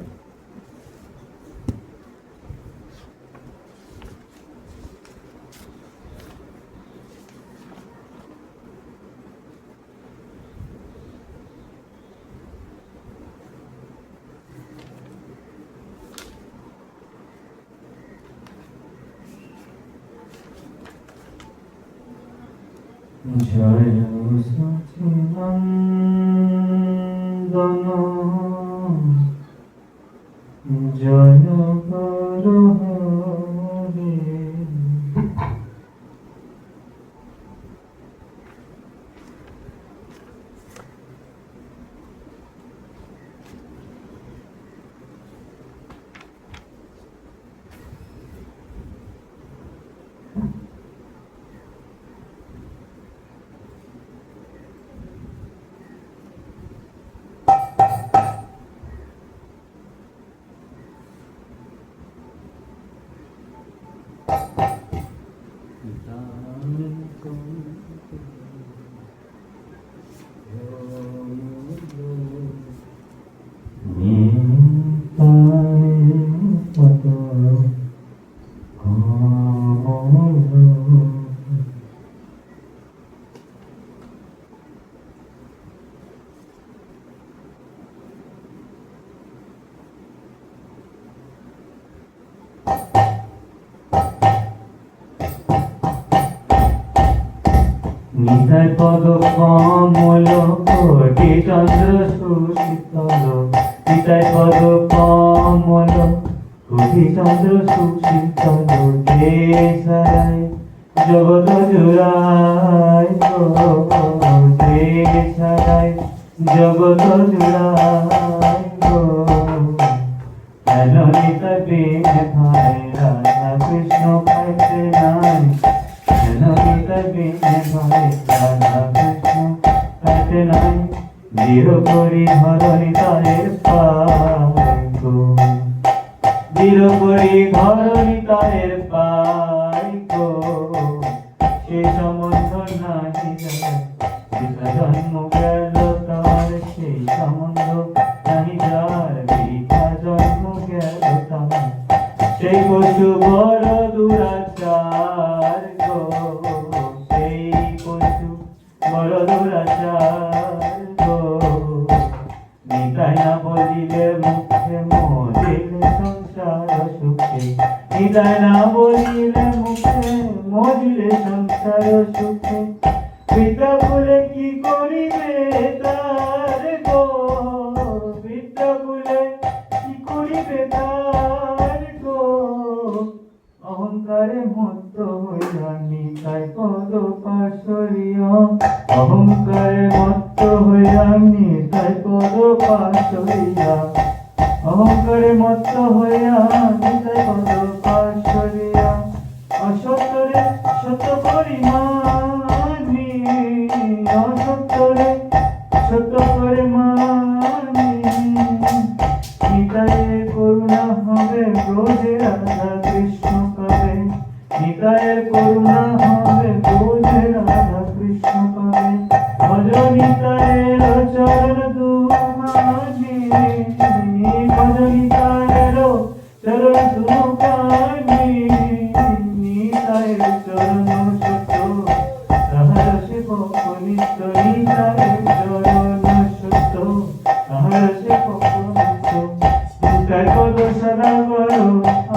জয় সচিনন্দন জয় হরে। নিতাই পদ কমল কোটি চন্দ্র সুশীতল নিতাই পদ কমল কোটি চন্দ্র সুশীতল দেশায় জগৎ জুড়ায় গো দেশায় জগৎ জুড়ায় গো ললিতা বিনে ভাই রাধা কৃষ্ণ পাইতে নাই ললিতা বিনে ভাই রাধা কৃষ্ণ পাইতে নাই দৃঢ় করি ধরণী তারের পায় গো দৃঢ় করি ধরণী তারের পায় গো সে সম্বন্ধ নাহি যায় পিতা জন্ম গেল তার সেই সম্বন্ধ নাহি যার পিতা জন্ম গেল তার সেই পশু বড় দুরাচার গো সেই পশু বড় দুরাচার গো নিতাই না বলিলে মুখে মরিলে সংসার সুখে নিতাই না বলিলে মুখে মরিলে সংসার সুখে পিতা বলে কি করিবে তার গো পিতা বলে কি করিবে তার গো অহংকারে মত্ত হইয়া নিতাই পদ পাশরিয়া অহংকারে মত্ত হইয়া নিতাই পদ পাশরিয়া অহংকারে মত্ত হইয়া নিতাই পদ পাশরিয়া অসত্যরে সত্য পরিমাণি অসত্যরে সত্য পরিমাণি নিতাইয়ের করুণা হবে ব্রজে রাধা কৃষ্ণ পাবে নিতাইয়ের করুণা হবে ব্রজে রাধা কৃষ্ণ পাবে ভজ নিতাইয়ের চরণ দুখানি ভজ নিতাইয়ের চরণ দুখানি নিতাইয়ের চরণ সত্য তাহার সে নিত্য নিতাইয়ের চরণ সত্য তাহার সে নিত্য নিতাই পদ সদা করো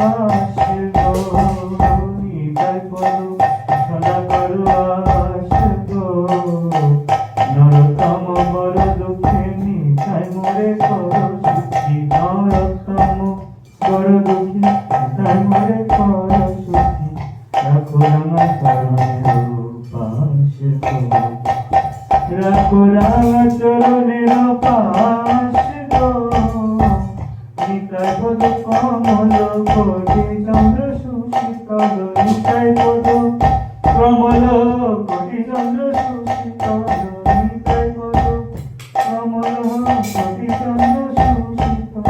আশে গো নিতাই পদ সদা করো আশে গো নরতম বড় দুঃখে নিতাই মোরে করো সুখী নরতম বড় দুঃখী নিতাই মোরে করো সুখী রাখো রামা চরণের পাশে গো রাখো রামা চরণের পাশে গো নিতাই পদ কমল কোটি চন্দ্র সুশীতল নিতাই পদ কমল কোটি চন্দ্র সুশীতল নিতাই পদ কমল কোটি চন্দ্র সুশীতল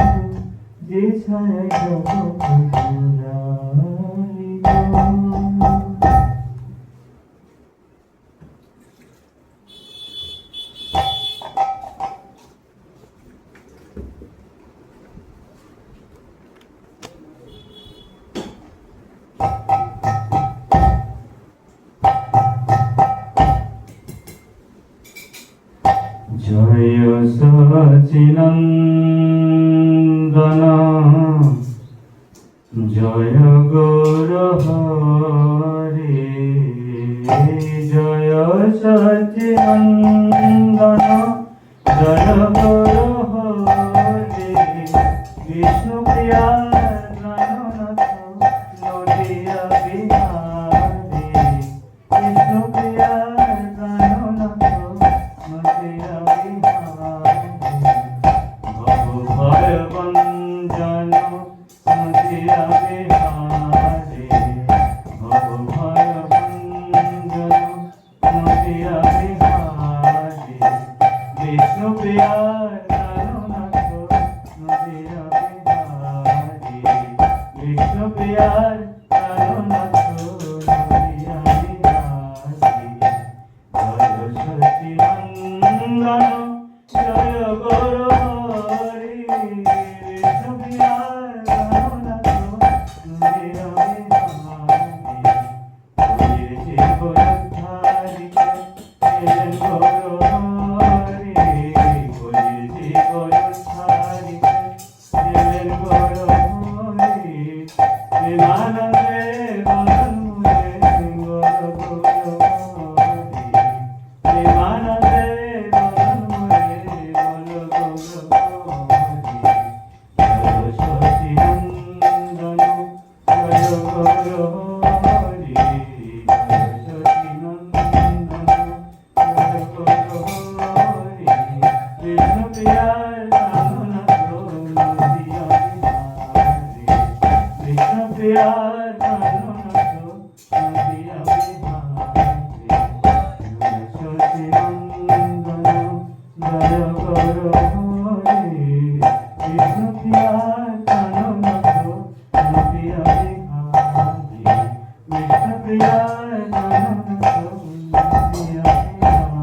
যে ছায় জগৎ জুড়াই গো। জয় সচিনন্দন জয় গৌর হরে জয় সচিনন্দন জয় গৌর হরে বিষ্ণু প্রিয়া নাথ নদিয়া বিহারে বিষ্ণু প্রিয়া নাথ নদিয়া বিহারে ভব ভয় বঞ্জন নদিয়া বিহারে ভব ভয় বঞ্জন নদিয়া বিহারে বিষ্ণু প্রিয়া নাথ নদিয়া বিহারে বিষ্ণু প্রিয়া নাথ নদিয়া বিহারে জয় সচিনন্দন জয় গৌর হরি বিষ্ণু প্রিয়া নাথ নদিয়া বিহারে হরির জীবনধারিকে এলেন গৌর হরি হরির জীবনধারিকে এলেন গৌর হরি প্রেমানন্দে বন্ধন মুরে গৌর হরি प्यार जानो न तो नदिया बिहारी कृष्ण प्यार जानो न तो नदिया बिहारी सरस्वती नंदन जय करो हरे कृष्ण प्यार जानो न तो नदिया बिहारी कृष्ण प्यार जानो न तो नदिया Bihari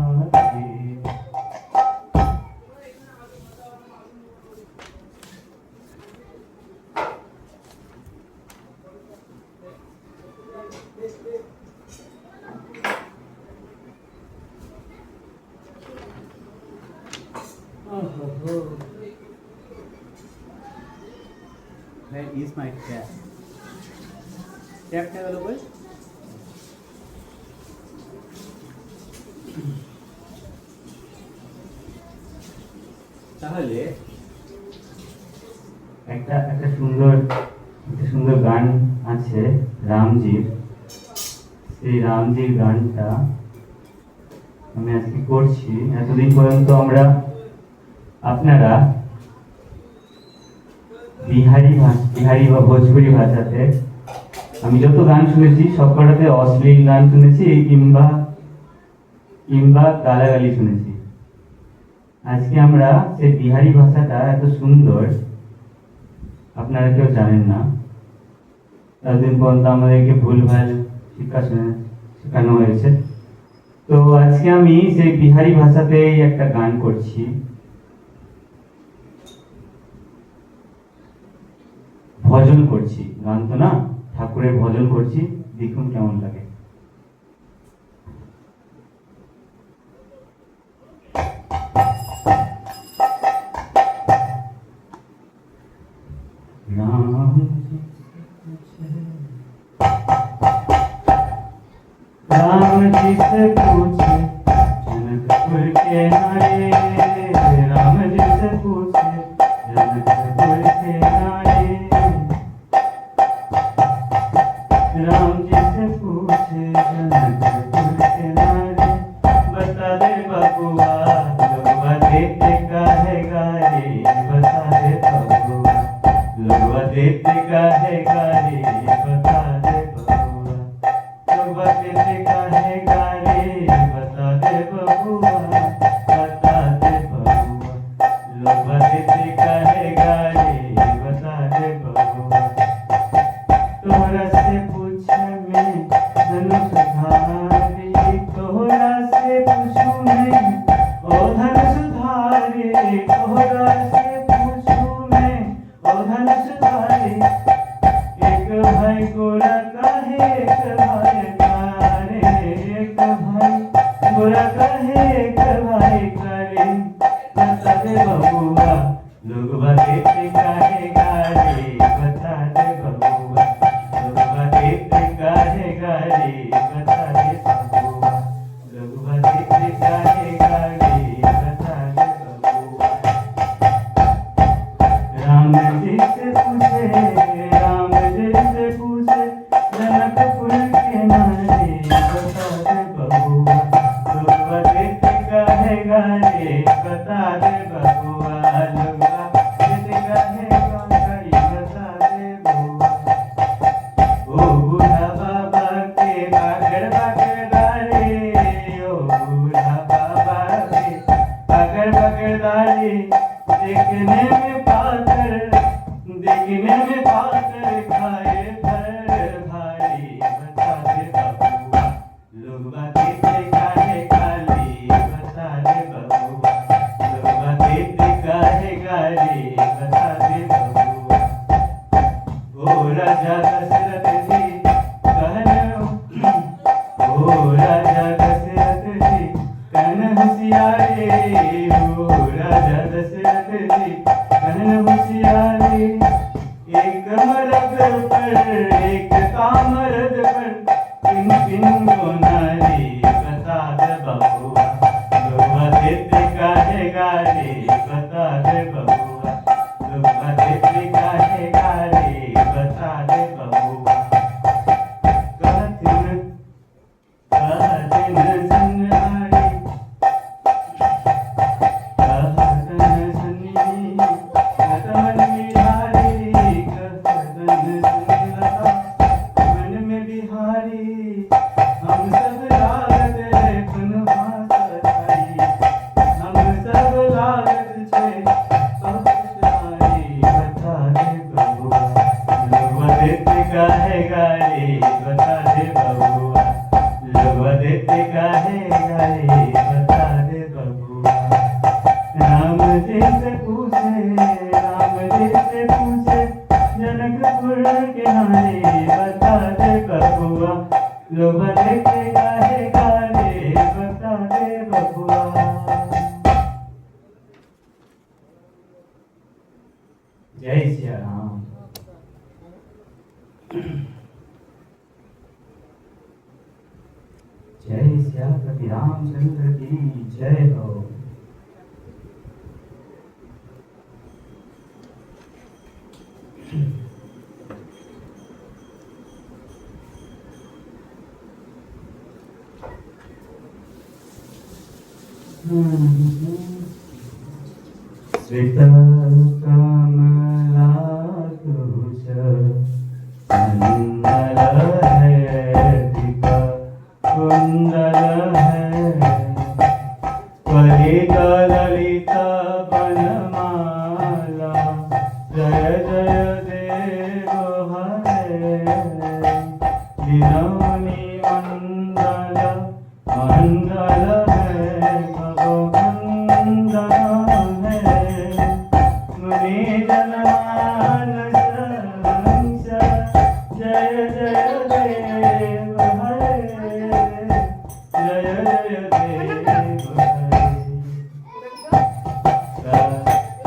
Where is my tab? Tab available? তাহলে একটা সুন্দর গান আছে রামজির, সেই রামজির গানটা আমি আজকে করছি। এতদিন পর্যন্ত আপনারা বিহারি বা ভোজপুরি ভাষাতে আমি যত গান শুনেছি সবকটাতে অশ্লীল গান শুনেছি কিংবা গালাগালি শুনেছি। আজকে আমরা সেই বিহারি ভাষাটা এত সুন্দর আপনারা কেউ জানেন না। এতদিন পর্যন্ত আমাদেরকে ভুলভাল শেখানো হয়েছে। তো আজকে আমি সেই বিহারি ভাষাতেই একটা গান করছি। ভজন করছি, গান তো না, ঠাকুরের ভজন করছি, দেখুন কেমন লাগে। राम जी से पूछे जनकपुर के नारे, राम जी से पूछे जनकपुर के नारे, राम जी से पूछे जनकपुर के नारे, बता दे बबुआ लोगवा देते काहे गारे, बता दे बबुआ लोगवा देते काहे गारे, बता दे बबुआ लोगवा देते काहे गारे, बता दे बबुआ, बता दे बबुआ लोगवा देते काहे गारे, बता दे बबुआ। तोहरा से पूछे मैं धनुषधारी, तोहरा से पूछू मैं ओ धनुषधारी, तोहरा से पूछू मैं ओ धनुषधारी, एक भाई गोरा काहे एक भाई कारे, एक भाई गोरा काहे एक भाई कारे, बता दे बबुआ लोगवा देते काहे गारे, बता दे बबुआ लोगवा देते काहे गारे, बता दे बबुआ लोगवा देते काहे गारे, बता दे बबुआ। राम जी से पूछे जनकपुर के नारे, बता दे बबुआ लोगवा देते काहे गारे, बता दे बबुआ लोगवा देते काहे गारे, बता दे बबुआ। ओ बूढ़ा बाबा के बागड़ बागड़ दाढ़ी, ओ बूढ़ा बाबा के बागड़ बागड़ दाढ़ी, देखने में पातर खाए भर भारी, बता दे बबुआ लोगवा देते काहे गाली, बता दे बबुआ लोगवा देते काहे गाली, बता दे बबुआ। ओ राजा दशरथ जी ओ राजा दशरथ जी कहन होशियारे, ओ राजा दशरथ जी कहन होशियारे, एक मरद पर एक कामरद पर किन किन को नारी, बता दे बबुआ लोगवा देते काहे गारे, बता दे बबुआ लोगवा देते काहे गारे, बता दे बबुआ। कहथिन संहारी, कहथिन जी से पूछे राम जी से पूछे जनकपुर के नारे बता दे बबुआ लोग देखेगा है गारे बता दे बबुआ। जय श्री राम। जय श्यापति रामचंद्र की जय हो। श्रित कमलाकुश कुंडल है दीपा कुंडल है परित ललिता बनमाला जय जय देव हरे दिनौनी मंडल मंडल है भगवंदन है मुनि जनमानस हंस जय जय देव हरे जय जय देव हरे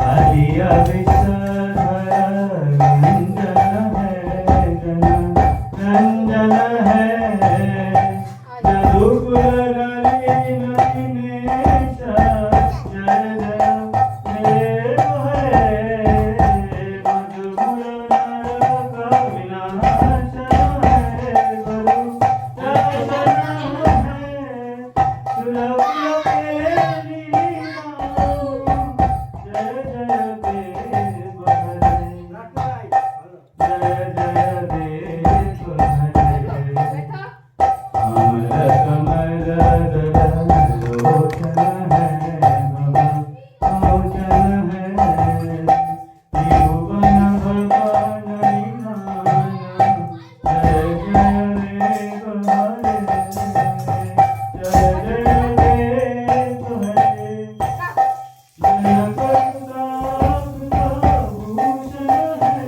आदिया विश्वधर रंजन है जन रंजन है जदुकुल नलिन दिनेश जय जय देव हरे मधुर नरक विनाश है गुरु दर्शन है सुलभ के लीला जय जय देव हरे जय जय देव हरे अमर कमल लोचन है भगवान है त्रिभुवन भगवान जय जय देव हरे जय जय देव हरे जनकपुरा भूषण है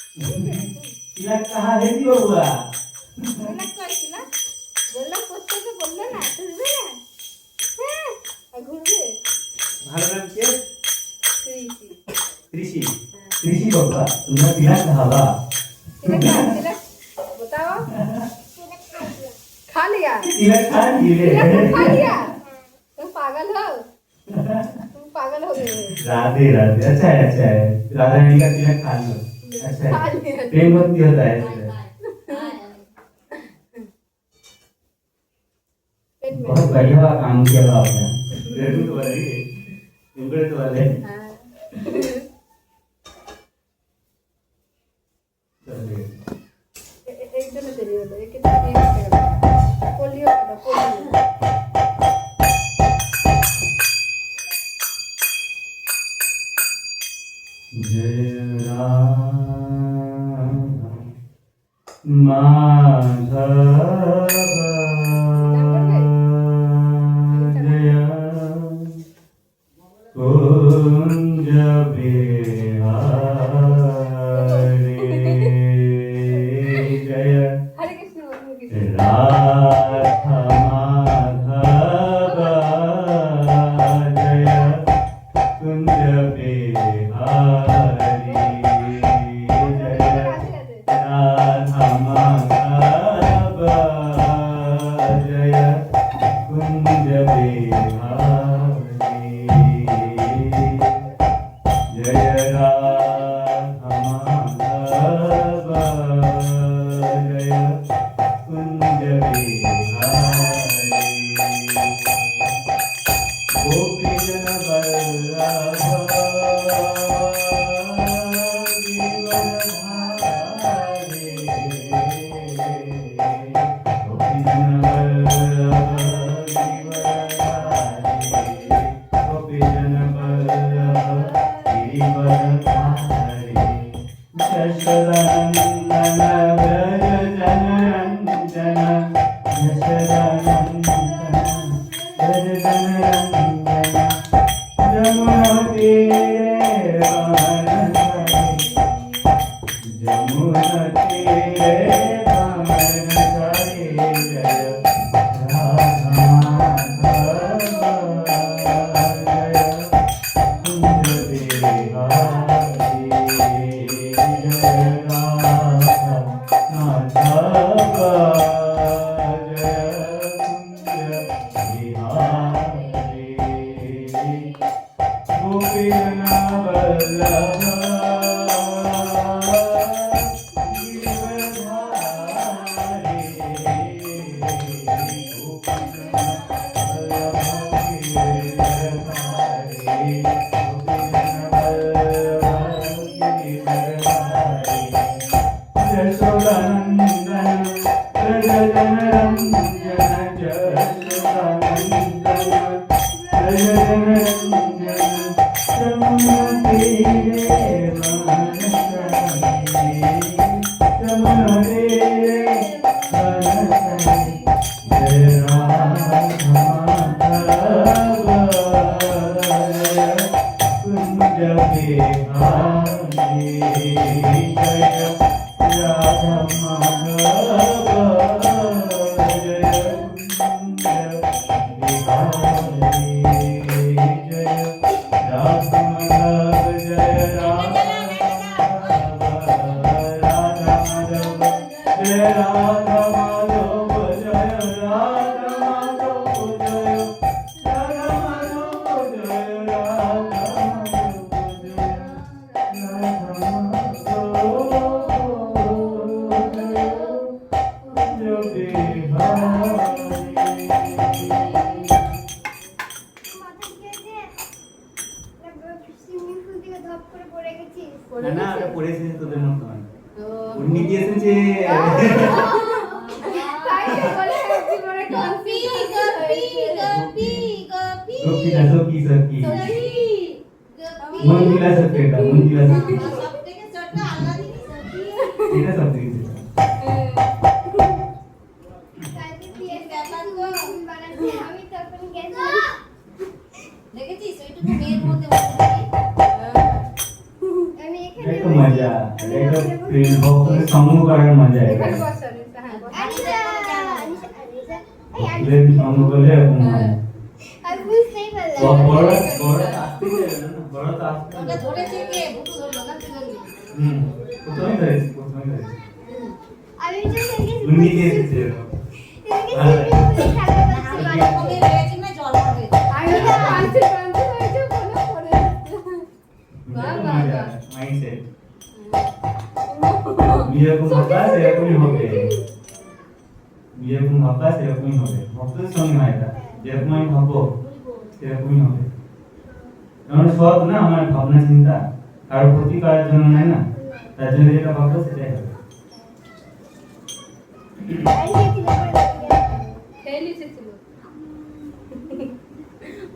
तिलक कहाँ है जी बबुआ? तिलक কইছিলা বললা কোত্থেকে বললে না বুঝবে না হ্যাঁ আর ঘুরবে ভালো নাম কি? কৃষি कृषि कृषि बबुआ तुमने तिलक कहा तिलक बताओ खा लिया तिलक खा लिए तिलक खा लिया तुम पागल हो तुम पागल हो गए राधे राधे। अच्छा है, अच्छा है। राधा रानी का तिलक खा लो। अच्छा है, प्रेम भक्ति होता है इससे। बहुत बढ़िया काम किया था आपने। जरूर तो वाले इनके तो वाले चलिए। एक जन तेरी होता है कितना भी पोलियो का पोलियो जय राम माधव जय कुंज बिहारी जय हरे कृष्ण राधा माधव जय कुंज बिहारी जय राधा माधव जय कुंज बिहारी जय राधा माधव जय कुंज बिहारी गोपीजन वल्लभ गिरिवरधारी गोपीजन वल्लभ गिरिवरधारी गोपीजन वल्लभ गिरिवरधारी यशोदानंदन व्रज जनरंजन यशोदानंदन व्रज जनरंजन जमुना तीरे वनचारी जमुना तीरे वनचारी जय राधा माधव जय कुंज बिहारी जय राधा माधव जय कुंज बिहारी गोपीजन वल्लभ गिरिवरधारी गोपीजन वल्लभ गिरिवरधारी गोपीजन वल्लभ गिरिवरधारी यशोदानंदन व्रज जनरंजन यशोदानंदन व्रज जनरंजन जमुना तीरे वनचारी जमुना तीरे वनचारी जय राधा माधव जय कुंज बिहारी जय राधा माधव जय कुंज बिहारी जय राधा माधव जय राधा माधव जय राधा माधव जय राधा माधव जय राधा माधव जय राधा माधव जय राधा माधव जय बिहारी না না ওটা পড়ে এসেছে তোদের মতো নয় উন্নি দিয়ে এসেছে সখী না সখী সখী মন্দিরা সখী এটা মন্দিরা সখী এটা সব থেকে আমি তখন গেছি দেখেছিস ওইটুকু মেয়ের মধ্যে আমি এখানে এটা মজা এটা প্রেম ভক্তের সঙ্গ করার মজা এখানে এটা বসো আনিশা, হ্যাঁ বসো। আনিশা প্রেম সঙ্গ করলে এরকম হয় আমি বুঝতেই পারলাম বড় বড় আসতে যাবে না বড় তো আসতে ওটা ধরেছে কে বুটু ধরলো না তুই ধরলি প্রথমে ধরেছি আমি তো সেদিকে উন্নি দিয়ে এসেছে আমি রয়েছি না জল হবে আমি তো পাঁচে হয়েছে কোনো মাইন্ডসেট যেরকম ভাববা সেরকমই হবে, যেরকম ভাববা সেরকমই হবে, ভক্তদের সঙ্গে না, এটা যেরকম আমি ভাববো সেরকমই হবে। আমার সব না, আমার ভাবনা চিন্তা কারোর ক্ষতি করার জন্য নয় না, তার জন্য যেটা ভাববো সেটাই হবে। খেয়ে লিখেছিল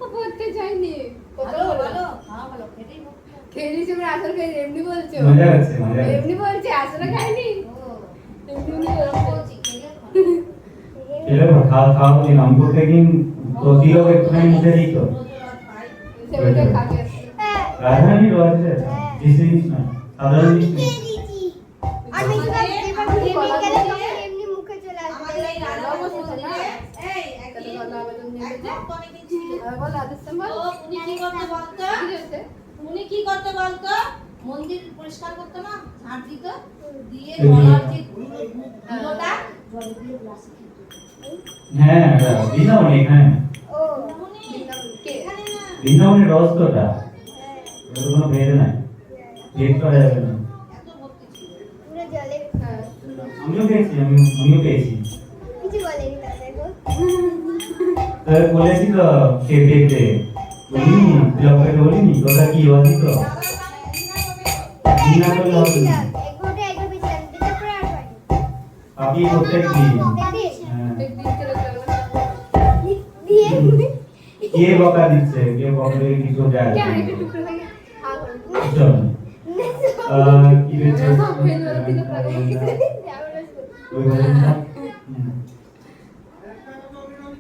ও পড়তে চাইনি, ভালো ভালো, হ্যাঁ ভালো, খেতেই হোক। খেয়ে লিখেছিল আসলে খেয়ে এমনি বলছো, মজা হচ্ছে, মজা হচ্ছে। এমনি বলছে আসলে খাইনি, ও, এমনি ভালো বলছে। বলছি, খেলে ভালো। খেলে খাওয়া খাওয়া দিন অঙ্ক থেকে তো দিও একটুখানি মুখে দিত রোজ রাত খাই। সেটা খাবে রাজধানী রয়েছে বেশি জিনিস না, সাধারণ জিনিস না। আমি আমাদের এমনি মুখে চলে আমাদের এই রান্না বসেছে না, এই তাহলে একদিন বলো আবেদন নিয়ে একদম অনেকদিন ছিল। বল আদেশ বল ও, উনি কি করতে বলতো? কি হয়েছে? উনি কি করতে বলতো? মন্দির পরিষ্কার করতো না, ঝাঁট দিত, দিয়ে গলার যে ধুলোটা জলে দিয়ে গ্লাসে খেত। হ্যাঁ বৃন্দাবন এখানে ও উনি কে? এখানে না, বৃন্দাবনের রস তো ওটা, ওটা কোনো ভেদ নাই, ভেদ করা যাবে না। এত ভক্তি ছিল। পুরো জলে হ্যাঁ আমিও পেয়েছি, আমিও পেয়েছি। কিছু বলেনি তাদের গো। তোর বলেছি তো খেতে খেতে বলিনি, ব্লগে বলিনি তোটা কি হয়েছি তো ঘৃণা করলে হবে না। এক ঘন্টা একবার পেয়েছিলাম তারপরে আর পাইনি। পাপি প্রত্যেক দিন। হ্যাঁ। এক দিন ছিল দিয়ে কে বকা দিচ্ছে, কে বকা দিয়ে কিছু যায় কে আসে না। আরেকটু টুকরো থেকে খা করো চল। কি হয়েছে? সব ফেল হলো কিন্তু প্রাকৃতিক ওই বলেছিলাম।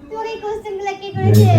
তোমার এই কোশ্চেনগুলো কে করেছে?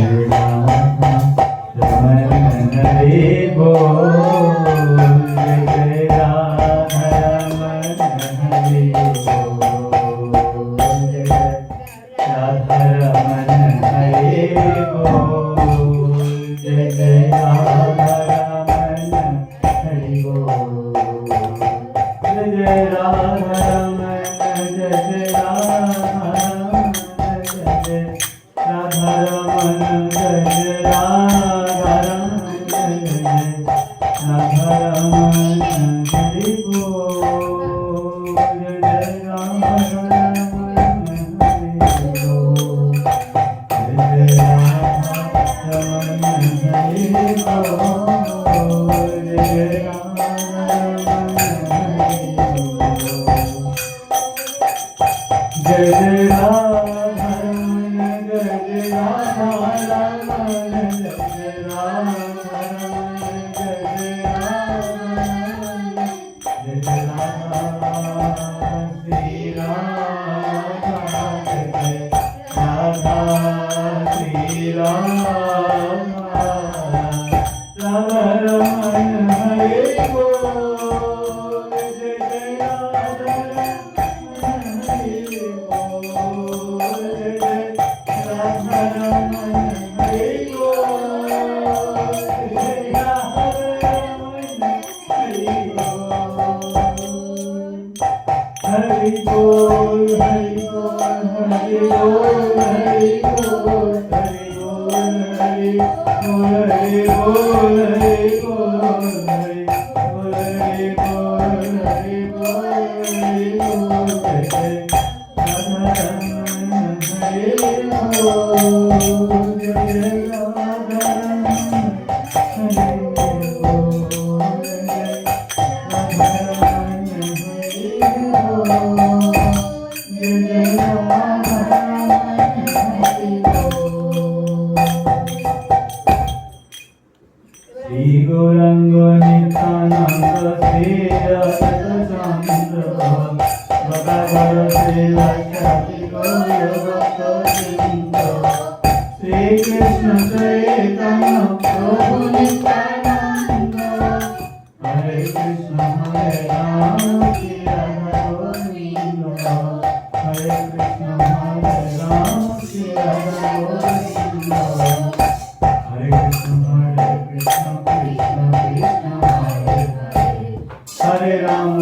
Hare Rama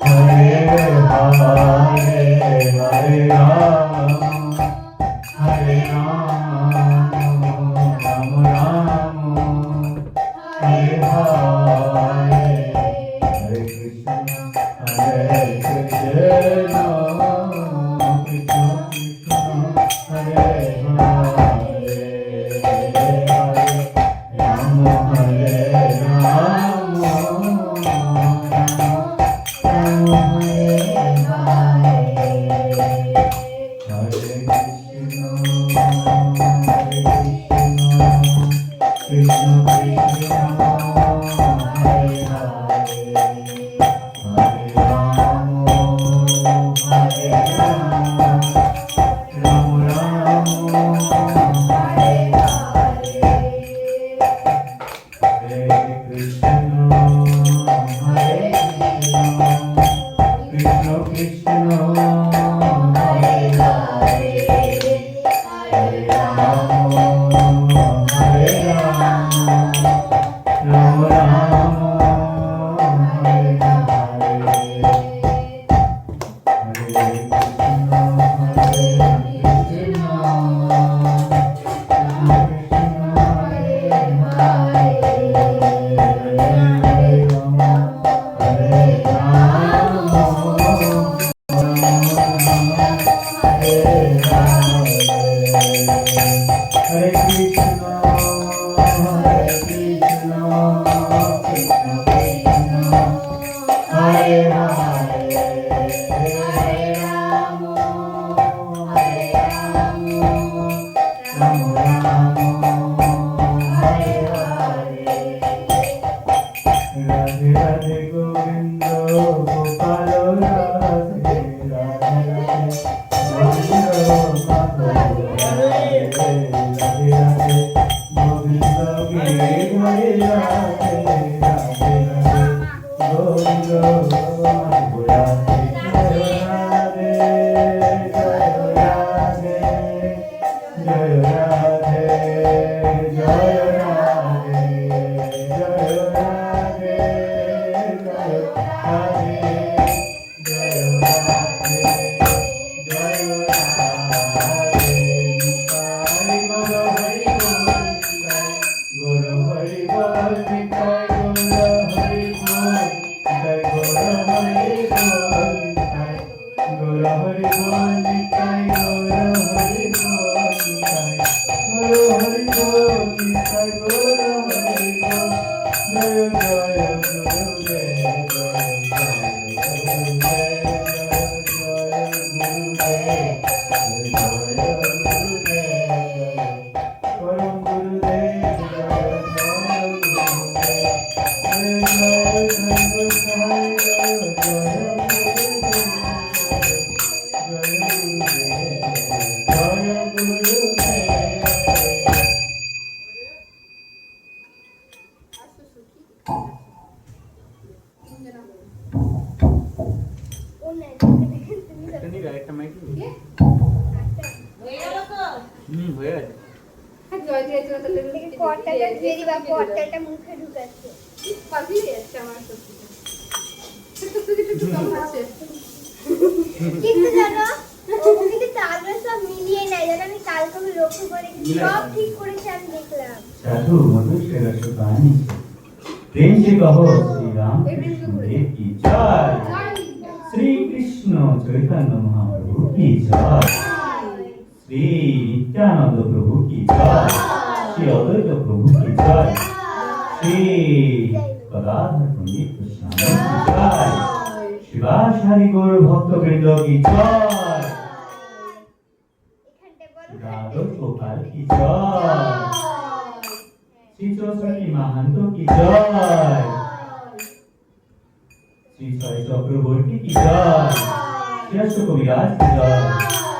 Hare Hare Hare Rama Hare Rama Rama Rama Hare Hare Hare Krishna Hare Krishna Krishna Krishna Hare Hare Hare Rama Hare Rama Rama Hare Hare Hare Krishna Krishna Krishna Hare Hare Hare Rama Hare Rama Rama Rama Hare Hare Hare Krishna Hare Krishna Krishna Krishna Hare Hare Hare Rama Hare Rama Rama Rama Hare Hare Hare Krishna Hare Krishna Hare Krishna, Hare Krishna, Krishna Krishna, Hare Hare, Hare Rama, Hare Rama, Rama Rama, Hare Hare. Radhe Radhe Govinda, Gopal Radhe, Radhe Radhe Govinda, Gopal Radhe, Radhe Radhe Govinda, Giri Hare Radhe, Radhe Radhe Govinda, Gopal Radhe, Jai Radhe, Jai Radhe, Jai Radhe, Jai Radhe, Jai Radhe, Jai Radhe, Jai Radhe, Jai Radhe, Nitai Guru Hari Bol, Nitai Guru Hari Bol, Nitai Guru Hari Bol, Nitai Guru Hari Bol, Nitai Guru Hari Bol, Nitai Guru Hari Bol, Nitai Guru Hari Bol, Nitai Guru Hari Bol, Jaya Jaya Gurudev, Jaya Jaya Gurudev, Jaya Jaya Gurudev, Param Gurudev, Jaya Jaya Gurudev, Jaya Jaya Gurudev, Jaya Jaya Gurudev, Jaya Gurudev. একটা নিবি আরেকটা mic নিবি হয়ে গেল তো হয়ে গেছে জয় দিয়ে চলে তাহলে পটলটা ধুয়ে দিবা, পটলটা মুখে ঢুকাচ্ছে। পাবি একটা আমার সত্যি একটু কম আছে কিন্তু জানো ও কিন্তু তালগুলো সব মিলিয়ে নেয়, জানো আমি কালকে আমি লক্ষ্য করে রেখেছি, সব ঠিক করেছে আমি দেখলাম। साधु मनुष्य रस गानी प्रेम से कहो श्री राम कृष्ण देव की जय, श्री कृष्ण चैतन्य महाप्रभु की जय, श्री नित्यानंद प्रभु की जय, श्री अद्वैत प्रभु की जय, श्री गदाधर पंडित कृष्णानंद की जय, शिवाचार्य गौर भक्त वृंद की जय, এখানটা বলো राधव गोपाल की जय, श्री सरस्वती महंतो की जय, श्री साई चक्रवर्ती की जय, श्री अशोक विराज की जय,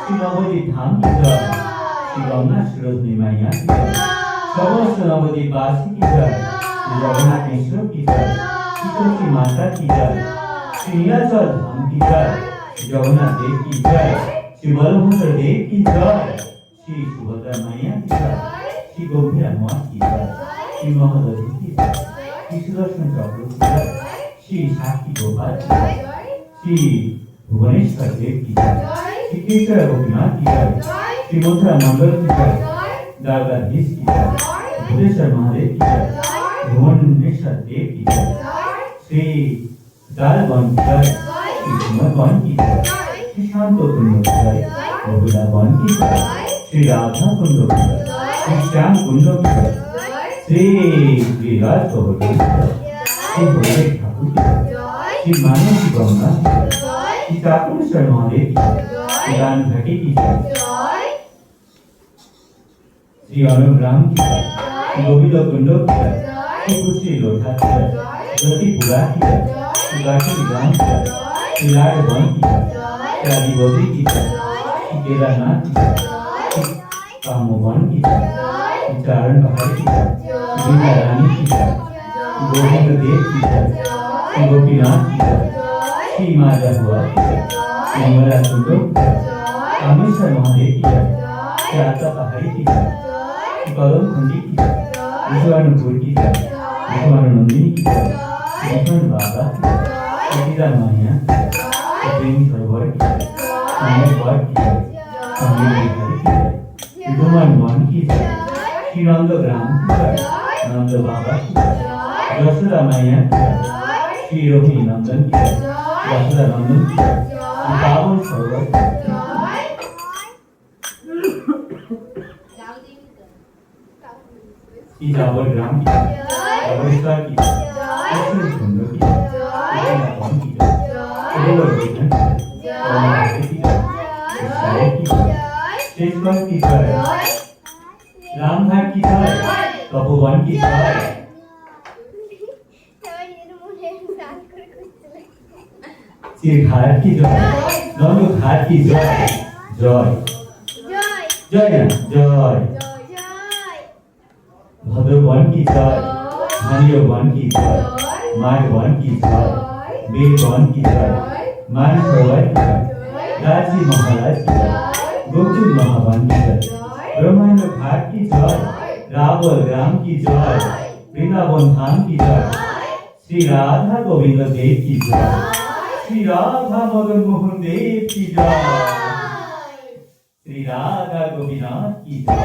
श्री नवदीप धाम की जय, श्री गंगा श्री मैया की जय, समस्त नवदीप वासी की जय, श्री जगन्नाथ ईश्वर की जय, श्री तुलसी माता की जय, श्री नीलाचल धाम की जय, श्री जगन्नाथ देव की जय, श्री बलभद्र देव की जय, श्री सुभद्रा मैया की जय, श्री गंभीर माँ की जय, श्री महादेव की जय, श्री सुदर्शन चक्र की जय, श्री साक्षी गोपाल की जय, श्री भुवनेश्वर देव की जय, श्री केशव गोपीनाथ की जय, श्री मथुरा मंडल की जय, द्वारकाधीश की जय, भुवनेश्वर महादेव की जय, भुवनेश्वर देव की जय, श्री दालवन की जय, श्री सुमन की जय, श्री शांत कुंड की जय, बहुला वन की जय, श्री राधा कुंड की जय, श्री श्याम कुंड की जय, श्री गिरिराज गोवर्धन की जय, श्री भोले ठाकुर की जय, श्री मानव की गंगा की जय, श्री चाकुरेश्वर महादेव की जय, श्री राम घाटी की जय, श्री अनुराम की जय, श्री गोविंद कुंड की जय, श्री कुश्री लोटा की जय, ज्योतिपुरा की जय, श्री गाठी ग्राम की जय, श्री लाडवन की जय, श्री आदिबोधी की जय, श्री केदारनाथ की जय, श्री कामोवन की जय, श्री चारण पहाड़ की जय, श्री मीना रानी की जय, श्री गोविंद देव की जय, श्री गोपीनाथ की जय, श्री माता हुआ की जय, श्री अमरा कुंड की जय, कामेश्वर महादेव की जय, श्री आता पहाड़ी की जय, श्री कदम खंडी की जय, विश्वानुपुर की जय, विश्वानंदिनी की जय, विष्णु बाबा की जय, सीता माहिया की जय, प्रेम सरोवर की जय, अमरवार की जय, अमर बिहारी की जय, विद्यमान वन की जय, श्री नंदग्राम की जय, नंद बाबा की जय, यशोदा मैया की जय, श्री रोहिणी नंदन की जय, यशोदा नंदन की जय, श्री पावन सरोवर की जय, श्री जावर ग्राम की जय, जावरेश्वर की जय, कृष्ण कुंड की जय, कृष्ण की जय, सरोवर गोवर्धन की जय, रामघाटी की जय, विशाल की जय, शेषवन की जय, रामघाट की जय, तपोवन की जय, श्री घाट की जय, नंदू घाट की जय, जय जय ना जय, भद्रवन की जय, धन्यवन की जय, माघवन की जय, बेलवन की जय, मानसरोवर की जय, राजी महाराज की जय, गोकुल महावन की जय, ब्रह्मांड घाट की जय, रावल ग्राम की जय, वृंदावन धाम की जय, श्री राधा गोविंद देव की जय, श्री राधा मदन मोहन देव की जय, श्री राधा गोपीनाथ की जय,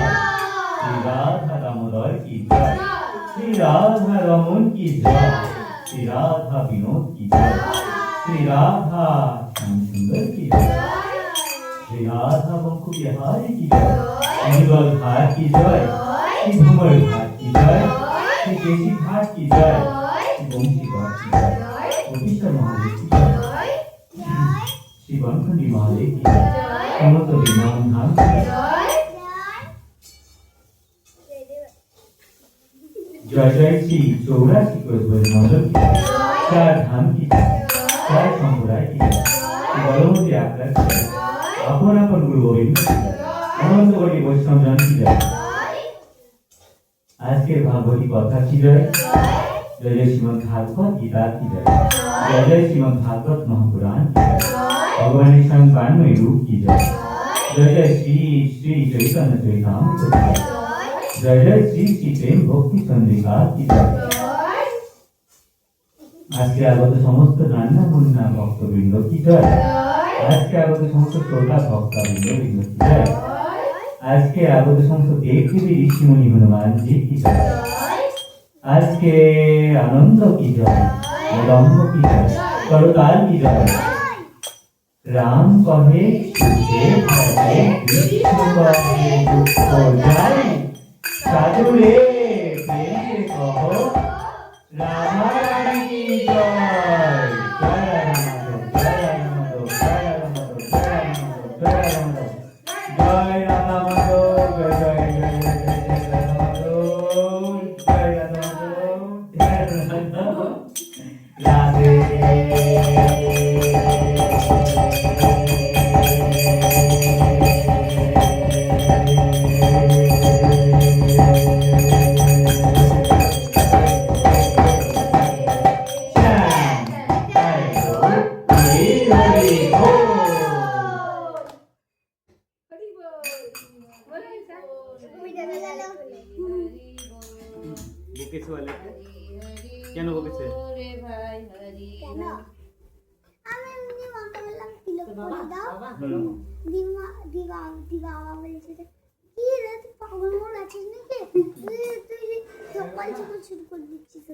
श्री राधा दामोदर की जय, श्री राधा रमन की जय, श्री राधा विनोद की जय, श्री राधा श्याम सुंदर की जय, श्री राधा बंकु बिहारी की जय, हरिद्वार घाट की जय, श्री भूमर घाट की जय, श्री केसी घाट की जय, श्री बंशी घाट की जय, गोपीश्वर महादेव की जय, श्री बनखंडी महादेव की जय, समस्त वृंदावन धाम की जय, जय जय श्री 84 कोष मंडल की जय, चार धाम की जय, चार संप्रदाय की जय, बलवती आकर की जय, अपन अपन गुरु गोविंद की जय, अनंत कोटि वैष्णव जन की जय, आज के भागवती कथा की जय, जय जय श्रीमद् भागवत गीता की जय, जय जय श्रीमद् भागवत महापुराण की जय, भगवान स्वयं 92 रूप की जय, जय जय श्री श्री चैतन्य चरितामृत की जय, जय जय श्री श्री प्रेम भक्ति चंद्रिका की जय। आज के আগত সমস্ত রান্না মুন্না ভক্তবৃন্দ কি জয়, আজকে আগত সমস্ত শ্রোতা ভক্তবৃন্দ কি জয়, আজকে আগত সমস্ত দেবদেবী ঋষিমুনি হনুমানজি কি জয়, আজকে আনন্দ কি জয়, বিলম্ব কি জয়, করতাল কি জয়। রাম কহে সুখে থাকে, কৃষ্ণ কহে দুঃখ যায়, সাধুরে প্রেমে কহ রামায়ণ কি জয়। জয় রামাধব, জয় রামাধব, জয় রামাধব, জয় রামাধব, জয় রামাধব, জয় রামাধব, জয় জয় জয় জয় জয় রামাধব, জয় রামাধব, জয় রামাধব, রাধে। কেন আমি এমনি মাকে বললাম তিলক করে দাও বাবা দিমা দিবা দিবা বাবা বলেছে যে, কি রে তুই পাগল মন আছিস নাকি তুই সকাল সকাল শুরু করে দিচ্ছিস